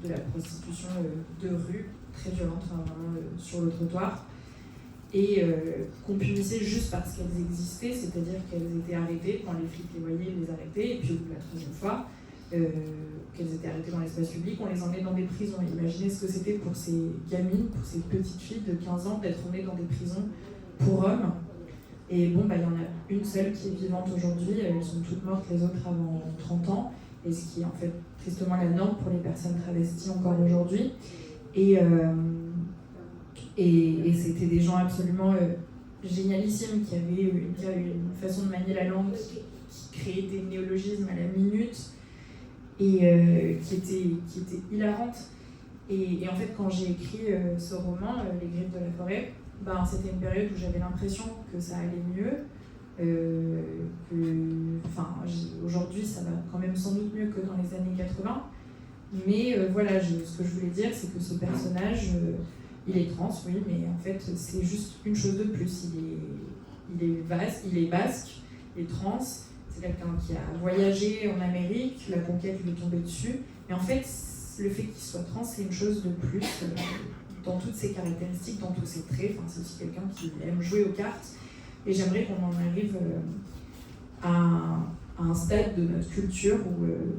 de la prostitution de rue, très violente, vraiment sur le trottoir, et qu'on punissait juste parce qu'elles existaient, c'est-à-dire qu'elles étaient arrêtées, quand les flics les voyaient, ils les arrêtaient, et puis la troisième fois, qu'elles étaient arrêtées dans l'espace public, on les emmenait dans des prisons. Imaginez ce que c'était pour ces gamines, pour ces petites filles de 15 ans, d'être emmenées dans des prisons pour hommes. Et bon, il y en a une seule qui est vivante aujourd'hui, elles sont toutes mortes, les autres avant 30 ans, et ce qui est en fait tristement la norme pour les personnes travesties encore aujourd'hui. Et c'était des gens absolument génialissimes qui avaient une façon de manier la langue qui créait des néologismes à la minute et qui était hilarante. Et en fait, quand j'ai écrit ce roman, Les Griffes de la forêt, c'était une période où j'avais l'impression que ça allait mieux. Aujourd'hui, ça va quand même sans doute mieux que dans les années 80. Mais voilà, ce que je voulais dire, c'est que ce personnage, il est trans, oui, mais en fait, c'est juste une chose de plus. Il est basque, il est trans, c'est quelqu'un qui a voyagé en Amérique, la conquête lui est tombée dessus. Et en fait, le fait qu'il soit trans, c'est une chose de plus dans toutes ses caractéristiques, dans tous ses traits. C'est aussi quelqu'un qui aime jouer aux cartes. Et j'aimerais qu'on en arrive à un stade de notre culture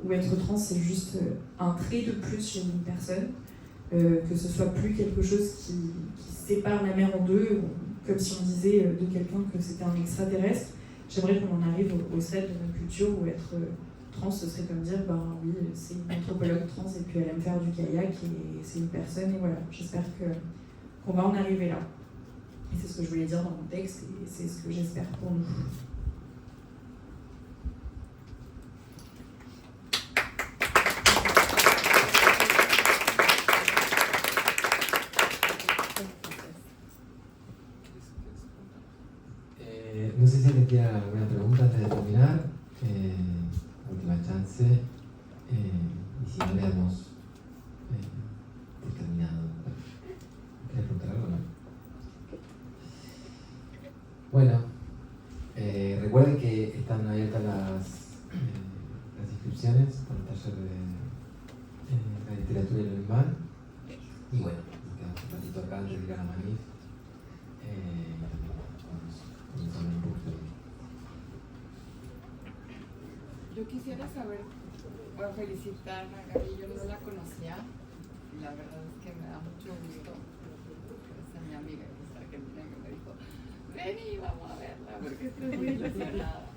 où être trans, c'est juste un trait de plus chez une personne, que ce soit plus quelque chose qui sépare la mer en deux, comme si on disait de quelqu'un que c'était un extraterrestre. J'aimerais qu'on en arrive au stade de notre culture où être trans, ce serait comme dire, oui, c'est une anthropologue trans et puis elle aime faire du kayak et c'est une personne, et voilà. J'espère qu'on va en arriver là. Et c'est ce que je voulais dire dans mon texte et c'est ce que j'espère pour nous. No sé si les queda alguna pregunta antes de terminar. última chance, y si no le damos por terminado. ¿Quieres preguntar algo, no? Bueno, recuerden que están abiertas las inscripciones para el taller de la literatura y el animal. Y bueno, nos quedamos un ratito acá antes de ir a la manif. Vamos a hablar un poquito de... Yo quisiera saber, bueno, felicitar a Gaby, yo no la conocía y la verdad es que me da mucho gusto. Esa mi amiga que está argentina que me dijo, vení, vamos a verla porque estoy muy ilusionada.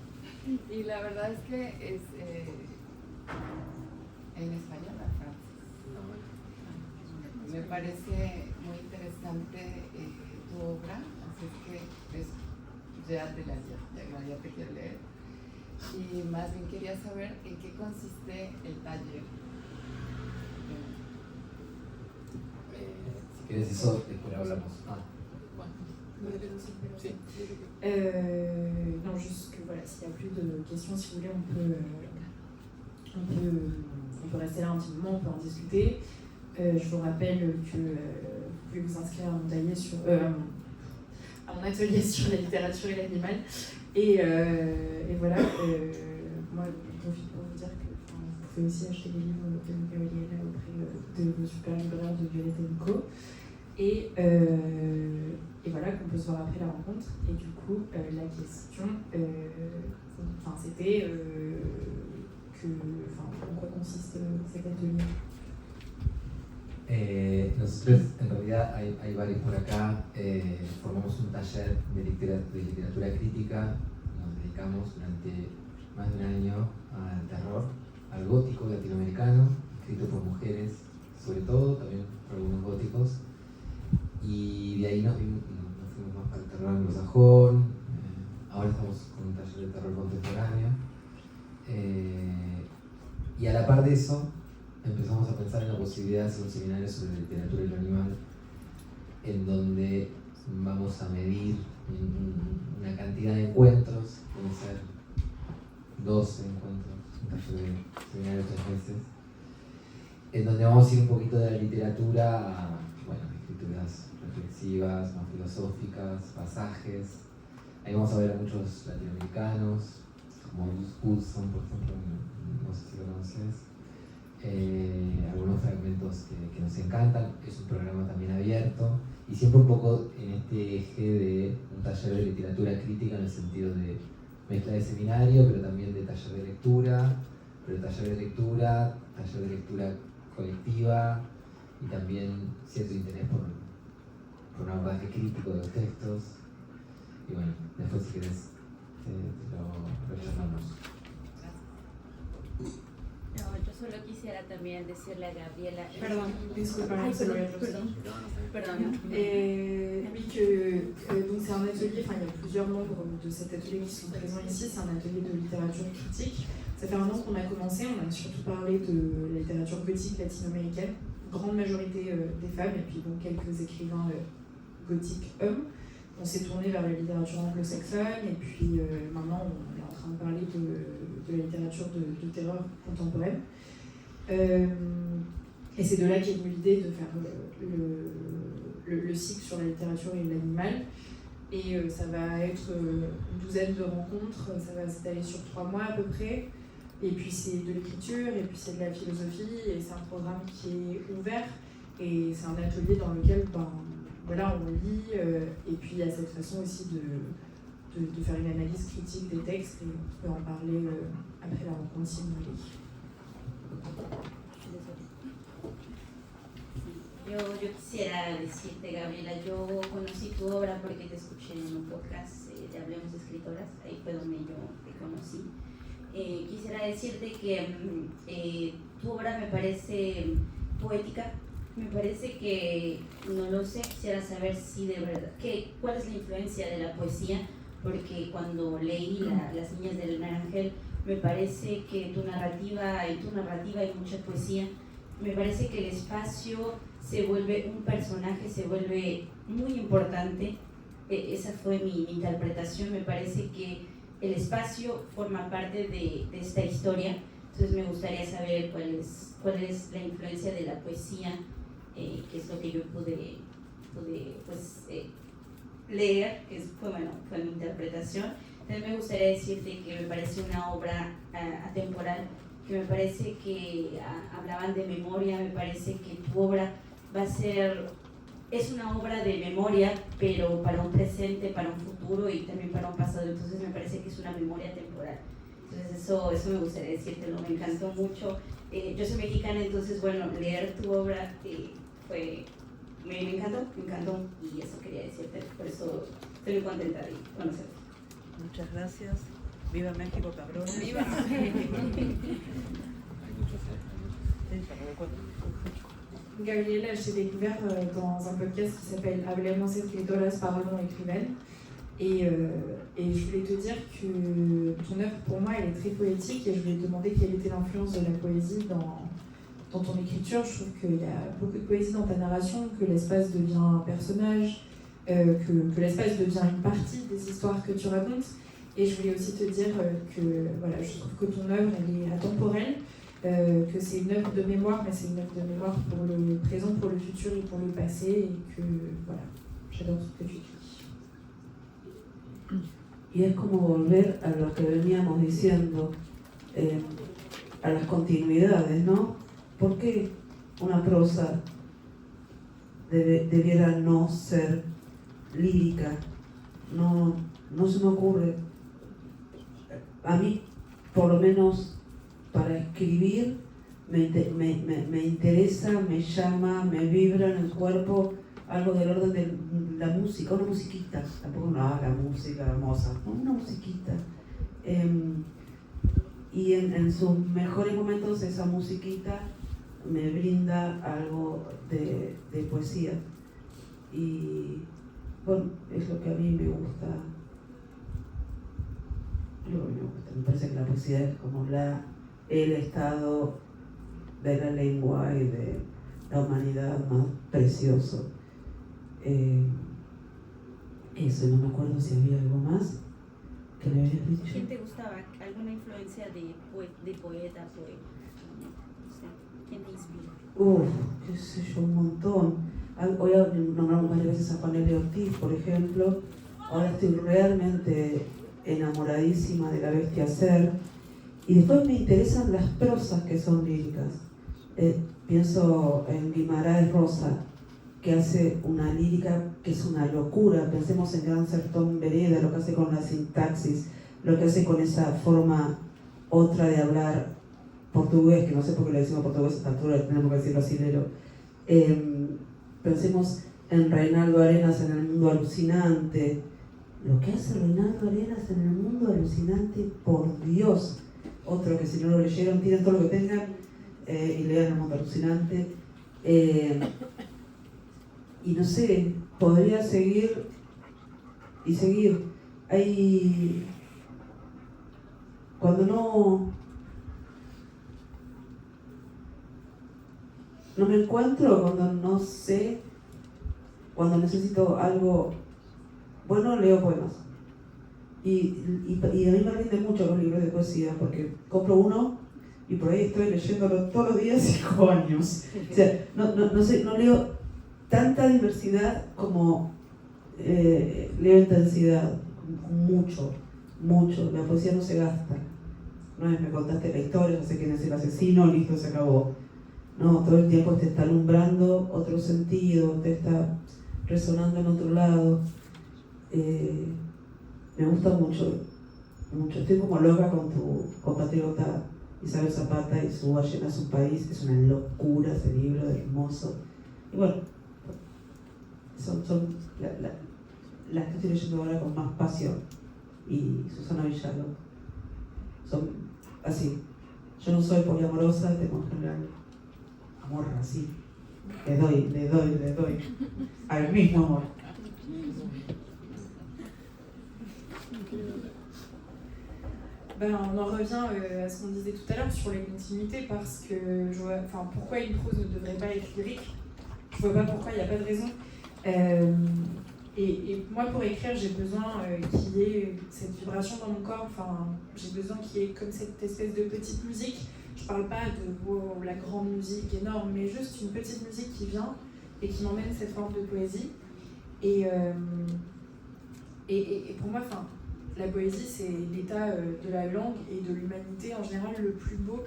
Y la verdad es que es en español, en francés. Me parece muy interesante tu obra, así es que ya te quiero leer. Y más bien quería saber en qué consiste el taller. Si quieres eso, después hablamos. Sí. Non, juste que voilà, s'il n'y a plus de questions, si vous voulez, on peut rester là un petit moment, on peut en discuter. Je vous rappelle que vous pouvez vous inscrire à mon atelier sur la littérature et l'animal. Et voilà, moi j'en profite pour vous dire que vous pouvez aussi acheter des livres de Gabriela auprès de vos super libraires de Violette & Co. Et voilà, qu'on peut se voir après la rencontre. Et du coup, la question, c'était en quoi consiste cet atelier. Nosotros en realidad hay varios por acá, formamos un taller de literatura crítica, nos dedicamos durante más de un año al terror, al gótico latinoamericano, escrito por mujeres, sobre todo, también por algunos góticos, y de ahí nos fuimos más para el terror anglosajón, ahora estamos con un taller de terror contemporáneo, y a la par de eso, empezamos a pensar en la posibilidad de hacer un seminario sobre literatura y lo animal, en donde vamos a medir una cantidad de encuentros, pueden ser 12 encuentros, un taller de seminario de 3 meses, en donde vamos a ir un poquito de la literatura a escrituras reflexivas, más filosóficas, pasajes. Ahí vamos a ver a muchos latinoamericanos, como Luz Hudson, por ejemplo, no sé si lo conoces. Algunos fragmentos que nos encantan, es un programa también abierto y siempre un poco en este eje de un taller de literatura crítica en el sentido de mezcla de seminario, pero también de taller de lectura, taller de lectura colectiva y también cierto interés por un abordaje crítico de los textos. Y bueno, después si querés te lo charlamos. No, yo solo quisiera también decirle a Gabriela... Pardon, disculpa, Ay, c'est pardon. Oui, que donc c'est un atelier, enfin il y a plusieurs membres de cet atelier qui sont présents ici, c'est un atelier de littérature critique. Ça fait un an qu'on a commencé, on a surtout parlé de la littérature gothique latino-américaine, grande majorité des femmes et puis donc quelques écrivains gothiques hommes. On s'est tourné vers la littérature anglo-saxonne et puis maintenant on est en train de parler de la littérature de terreur contemporaine. Et c'est de là qu'est venue l'idée de faire le cycle sur la littérature et l'animal. Et ça va être une douzaine de rencontres, ça va s'étaler sur 3 mois à peu près. Et puis c'est de l'écriture, et puis c'est de la philosophie, et c'est un programme qui est ouvert. Et c'est un atelier dans lequel voilà, on lit, et puis il y a cette façon aussi de faire une analyse critique des textes, et on peut en parler après la rencontre si vous voulez. Yo quisiera decirte, Gabriela, yo conocí tu obra porque te escuché en un podcast de Hablemos de Escritoras, ahí fue donde yo te conocí. Quisiera decirte que tu obra me parece poética, me parece que, no lo sé, quisiera saber si de verdad, cuál es la influencia de la poesía, porque cuando leí Las Niñas del Naranjel, me parece que en tu narrativa hay mucha poesía. Me parece que el espacio se vuelve un personaje, se vuelve muy importante. Esa fue mi interpretación. Me parece que el espacio forma parte de esta historia. Entonces me gustaría saber cuál es la influencia de la poesía, que es lo que yo pude pues, leer, que fue mi interpretación. Entonces me gustaría decirte que me parece una obra atemporal, que me parece que hablaban de memoria, me parece que tu obra es una obra de memoria, pero para un presente, para un futuro y también para un pasado. Entonces me parece que es una memoria temporal. Entonces eso me gustaría decírtelo, me encantó mucho. Yo soy mexicana, entonces bueno, leer tu obra me encantó y eso quería decirte, por eso estoy muy contenta de conocerte. Muchas gracias. Viva México, cabrones. Viva. Gabrielle, je t'ai découvert dans un podcast qui s'appelle Hablemos Escritoras, Parlons Écrivaines. Et je voulais te dire que ton œuvre, pour moi, elle est très poétique et je voulais te demander quelle était l'influence de la poésie dans ton écriture. Je trouve qu'il y a beaucoup de poésie dans ta narration, que l'espace devient un personnage, que l'espace devient une partie des histoires que tu racontes. Et je voulais aussi te dire que voilà, je trouve que ton œuvre, elle est atemporelle, que c'est une œuvre de mémoire, mais c'est une œuvre de mémoire pour le présent, pour le futur et pour le passé, et que voilà, j'adore tout ce que tu dis. Y es como volver a lo que veníamos diciendo, a las continuidades, ¿no? ¿Por qué una prosa debiera no ser lírica? No se me ocurre. A mí, por lo menos para escribir, me interesa, me llama, me vibra en el cuerpo algo del orden de la música, una musiquita, tampoco la música hermosa, una musiquita. Y en sus mejores momentos esa musiquita me brinda algo de poesía. Y bueno, es lo que a mí me gusta. Me parece que la poesía es como el estado de la lengua y de la humanidad más precioso. Eso, no me acuerdo si había algo más que me habías dicho. ¿Quién te gustaba? ¿Alguna influencia de poeta, ¿Quién te inspira? Qué sé yo, un montón. Hoy nombramos varias veces a Juan L. Ortiz, por ejemplo. Ahora estoy realmente enamoradísima de La Bestia Ser. Y después me interesan las prosas que son líricas. Pienso en Guimarães Rosa, que hace una lírica que es una locura. Pensemos en Gran Sertón Vereda, lo que hace con la sintaxis, lo que hace con esa forma otra de hablar portugués, que no sé por qué le decimos portugués a esta altura, tenemos que decir brasilero. Pensemos en Reinaldo Arenas en El Mundo Alucinante. Lo que hace Reinaldo Arenas en El Mundo Alucinante, por Dios. Otro que si no lo leyeron, tiren todo lo que tengan y lean El Mundo Alucinante. Y no sé, podría seguir y seguir. Hay... Cuando no me encuentro, cuando no sé, cuando necesito algo bueno, leo poemas. Y a mí me rinde mucho los libros de poesía, porque compro uno y por ahí estoy leyéndolo todos los días 5 años. O sea, no sé, no leo tanta diversidad como leo intensidad, mucho. La poesía no se gasta. No es me contaste la historia, ya sé quién es el asesino, listo, se acabó. No, todo el tiempo te está alumbrando otro sentido, te está resonando en otro lado. Me gusta mucho. Estoy como loca con tu compatriota Isabel Zapata y su Ballena es un país. Es una locura ese libro, hermoso. Y bueno, son las que estoy leyendo ahora con más pasión. Y Susana Villaló. Son así. Yo no soy poliamorosa, tengo en general amor así. Le doy. Al mismo amor. Ben, on en revient à ce qu'on disait tout à l'heure sur les continuités, parce que pourquoi une prose ne devrait pas être lyrique? Je vois pas pourquoi, il n'y a pas de raison. Et moi, pour écrire, j'ai besoin qu'il y ait cette vibration dans mon corps. Enfin, j'ai besoin qu'il y ait comme cette espèce de petite musique. Je parle pas de wow, la grande musique énorme, mais juste une petite musique qui vient et qui m'emmène cette forme de poésie. Et pour moi, enfin, la poésie, c'est l'état de la langue et de l'humanité en général le plus beau.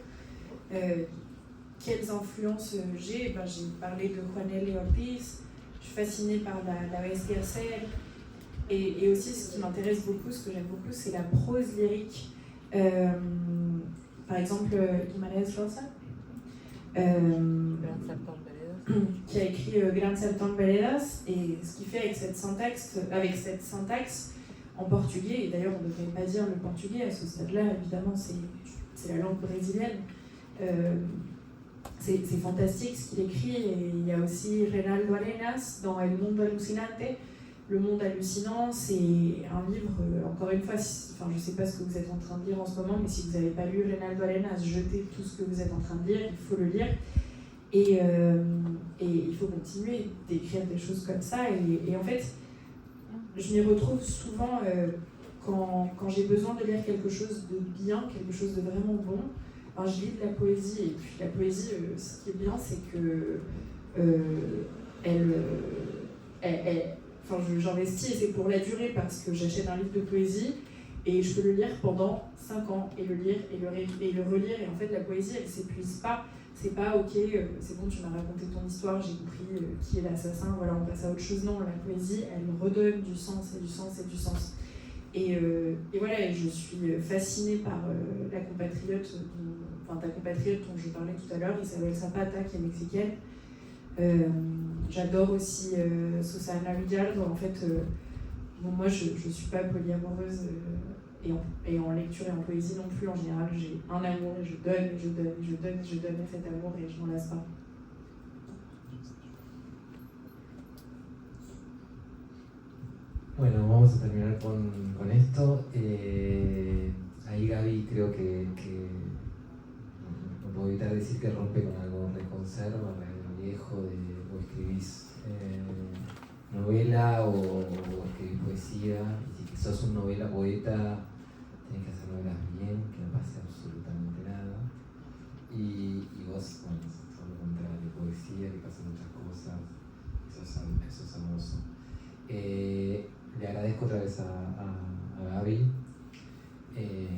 Quelles influences j'ai? J'ai parlé de Juanel et Ortiz. Je suis fascinée par la Bestia Garcel. Et aussi, ce qui m'intéresse beaucoup, ce que j'aime beaucoup, c'est la prose lyrique. Par exemple, Guimarães Rosa, qui a écrit Gran Sertón Veredas, et ce qu'il fait avec cette syntaxe en portugais, et d'ailleurs on ne devrait pas dire le portugais à ce stade-là, évidemment c'est la langue brésilienne. C'est fantastique ce qu'il écrit, et il y a aussi Reinaldo Arenas dans El Mundo Alucinante. Le Monde Hallucinant, c'est un livre, encore une fois, je ne sais pas ce que vous êtes en train de lire en ce moment, mais si vous n'avez pas lu Reinaldo Arenas, jetez tout ce que vous êtes en train de lire, il faut le lire. Et il faut continuer d'écrire des choses comme ça. Et en fait, je m'y retrouve souvent quand j'ai besoin de lire quelque chose de bien, quelque chose de vraiment bon. Alors, je lis de la poésie, et puis la poésie, ce qui est bien, c'est que j'investis, et c'est pour la durée, parce que j'achète un livre de poésie et je peux le lire pendant 5 ans, et le lire et le relire. Et en fait, la poésie, elle s'épuise pas. C'est pas ok, c'est bon, tu m'as raconté ton histoire, j'ai compris qui est l'assassin, voilà, on passe à autre chose. Non, la poésie, elle redonne du sens et du sens et du sens. Et voilà, et je suis fascinée par ta compatriote dont je parlais tout à l'heure, Isabel Zapata, qui est mexicaine. J'adore aussi Susana Villardo. En fait, moi je suis pas polyamoureuse et en lecture et en poésie non plus. En général, j'ai un amour et je donne, et je donne, et je donne, et je donne cet amour, et je m'en lasse pas. Bueno, vamos a terminar con esto. Ahí Gaby creo que no puedo evitar decir que rompe con algo reconserva, viejo, o escribís novela o escribís poesía, y si sos un novela poeta tenés que hacer novelas bien, que no pase absolutamente nada, y vos, bueno, sos lo contrario, poesía, que pasan muchas cosas, eso es hermoso. Le agradezco otra vez a Gaby,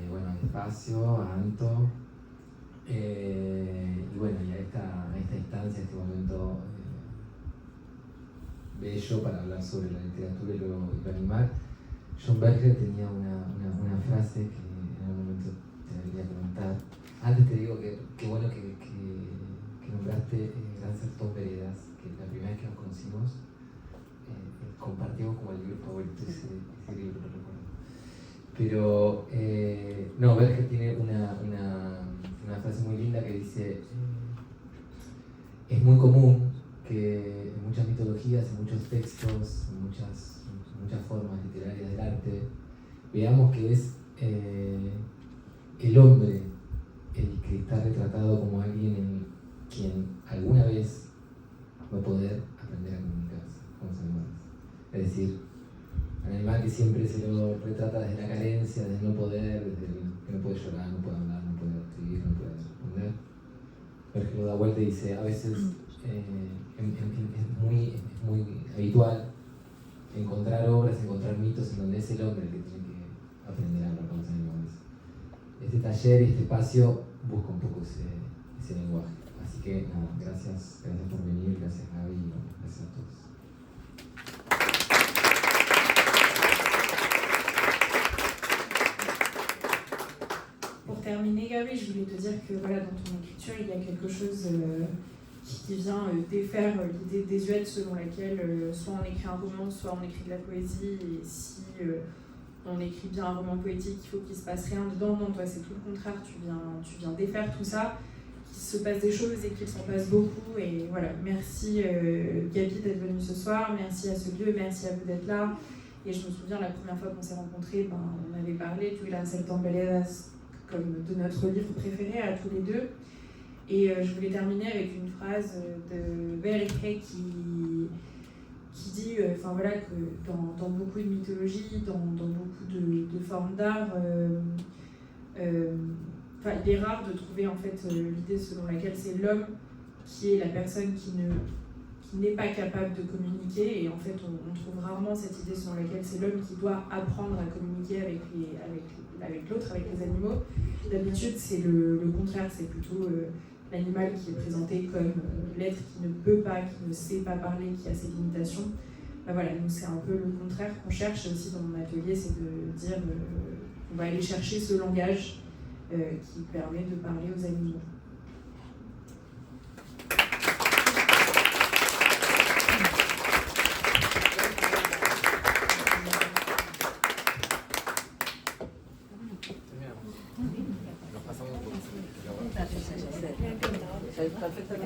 bueno, al espacio, a Anto, y bueno, y a esta instancia, a este momento bello para hablar sobre la literatura y lo animal. John Berger tenía una frase que en algún momento te debería comentar. Antes te digo que bueno que nombraste Gran Sertón Veredas, que la primera vez que nos conocimos compartimos como el libro favorito, ese libro, lo recuerdo. Pero no, Berger tiene una frase muy linda que dice: es muy común que en muchas mitologías, en muchos textos, en muchas formas literarias del arte, veamos que es el hombre el que está retratado como alguien en quien alguna vez va a poder aprender a comunicarse con los animales. Es decir, al animal que siempre se lo retrata desde la carencia, desde el no poder, desde el que no puede llorar, no puede hablar, no puede escribir, no puede responder. Berger lo da vuelta y dice: a veces es muy habitual encontrar obras, encontrar mitos en donde es el hombre el que tiene que aprender a hablar con los animales. Este taller y este espacio busca un poco ese lenguaje. Así que nada, gracias por venir, gracias Gaby, y gracias a todos. Pour terminer, Gaby, je voulais te dire que voilà, dans ton écriture, il y a quelque chose qui vient défaire l'idée désuète selon laquelle soit on écrit un roman, soit on écrit de la poésie, et si on écrit bien un roman poétique, il faut qu'il se passe rien dedans. Non, toi c'est tout le contraire, tu viens défaire tout ça, qu'il se passe des choses et qu'il s'en passe beaucoup. Et voilà, merci Gaby d'être venue ce soir, merci à ce lieu, merci à vous d'être là. Et je me souviens la première fois qu'on s'est rencontrés, on avait parlé de Gran Sertón Veredas comme de notre livre préféré à tous les deux. Et je voulais terminer avec une phrase de Berger qui dit voilà, que dans beaucoup de mythologies, dans beaucoup de formes d'art, il est rare de trouver en fait l'idée selon laquelle c'est l'homme qui est la personne qui n'est pas capable de communiquer, et en fait on trouve rarement cette idée selon laquelle c'est l'homme qui doit apprendre à communiquer avec l'autre, avec les animaux. D'habitude c'est le contraire, c'est plutôt l'animal qui est présenté comme l'être qui ne peut pas, qui ne sait pas parler, qui a ses limitations. Voilà, donc c'est un peu le contraire qu'on cherche aussi dans mon atelier, c'est de dire qu'on va aller chercher ce langage qui permet de parler aux animaux. Perfectamente.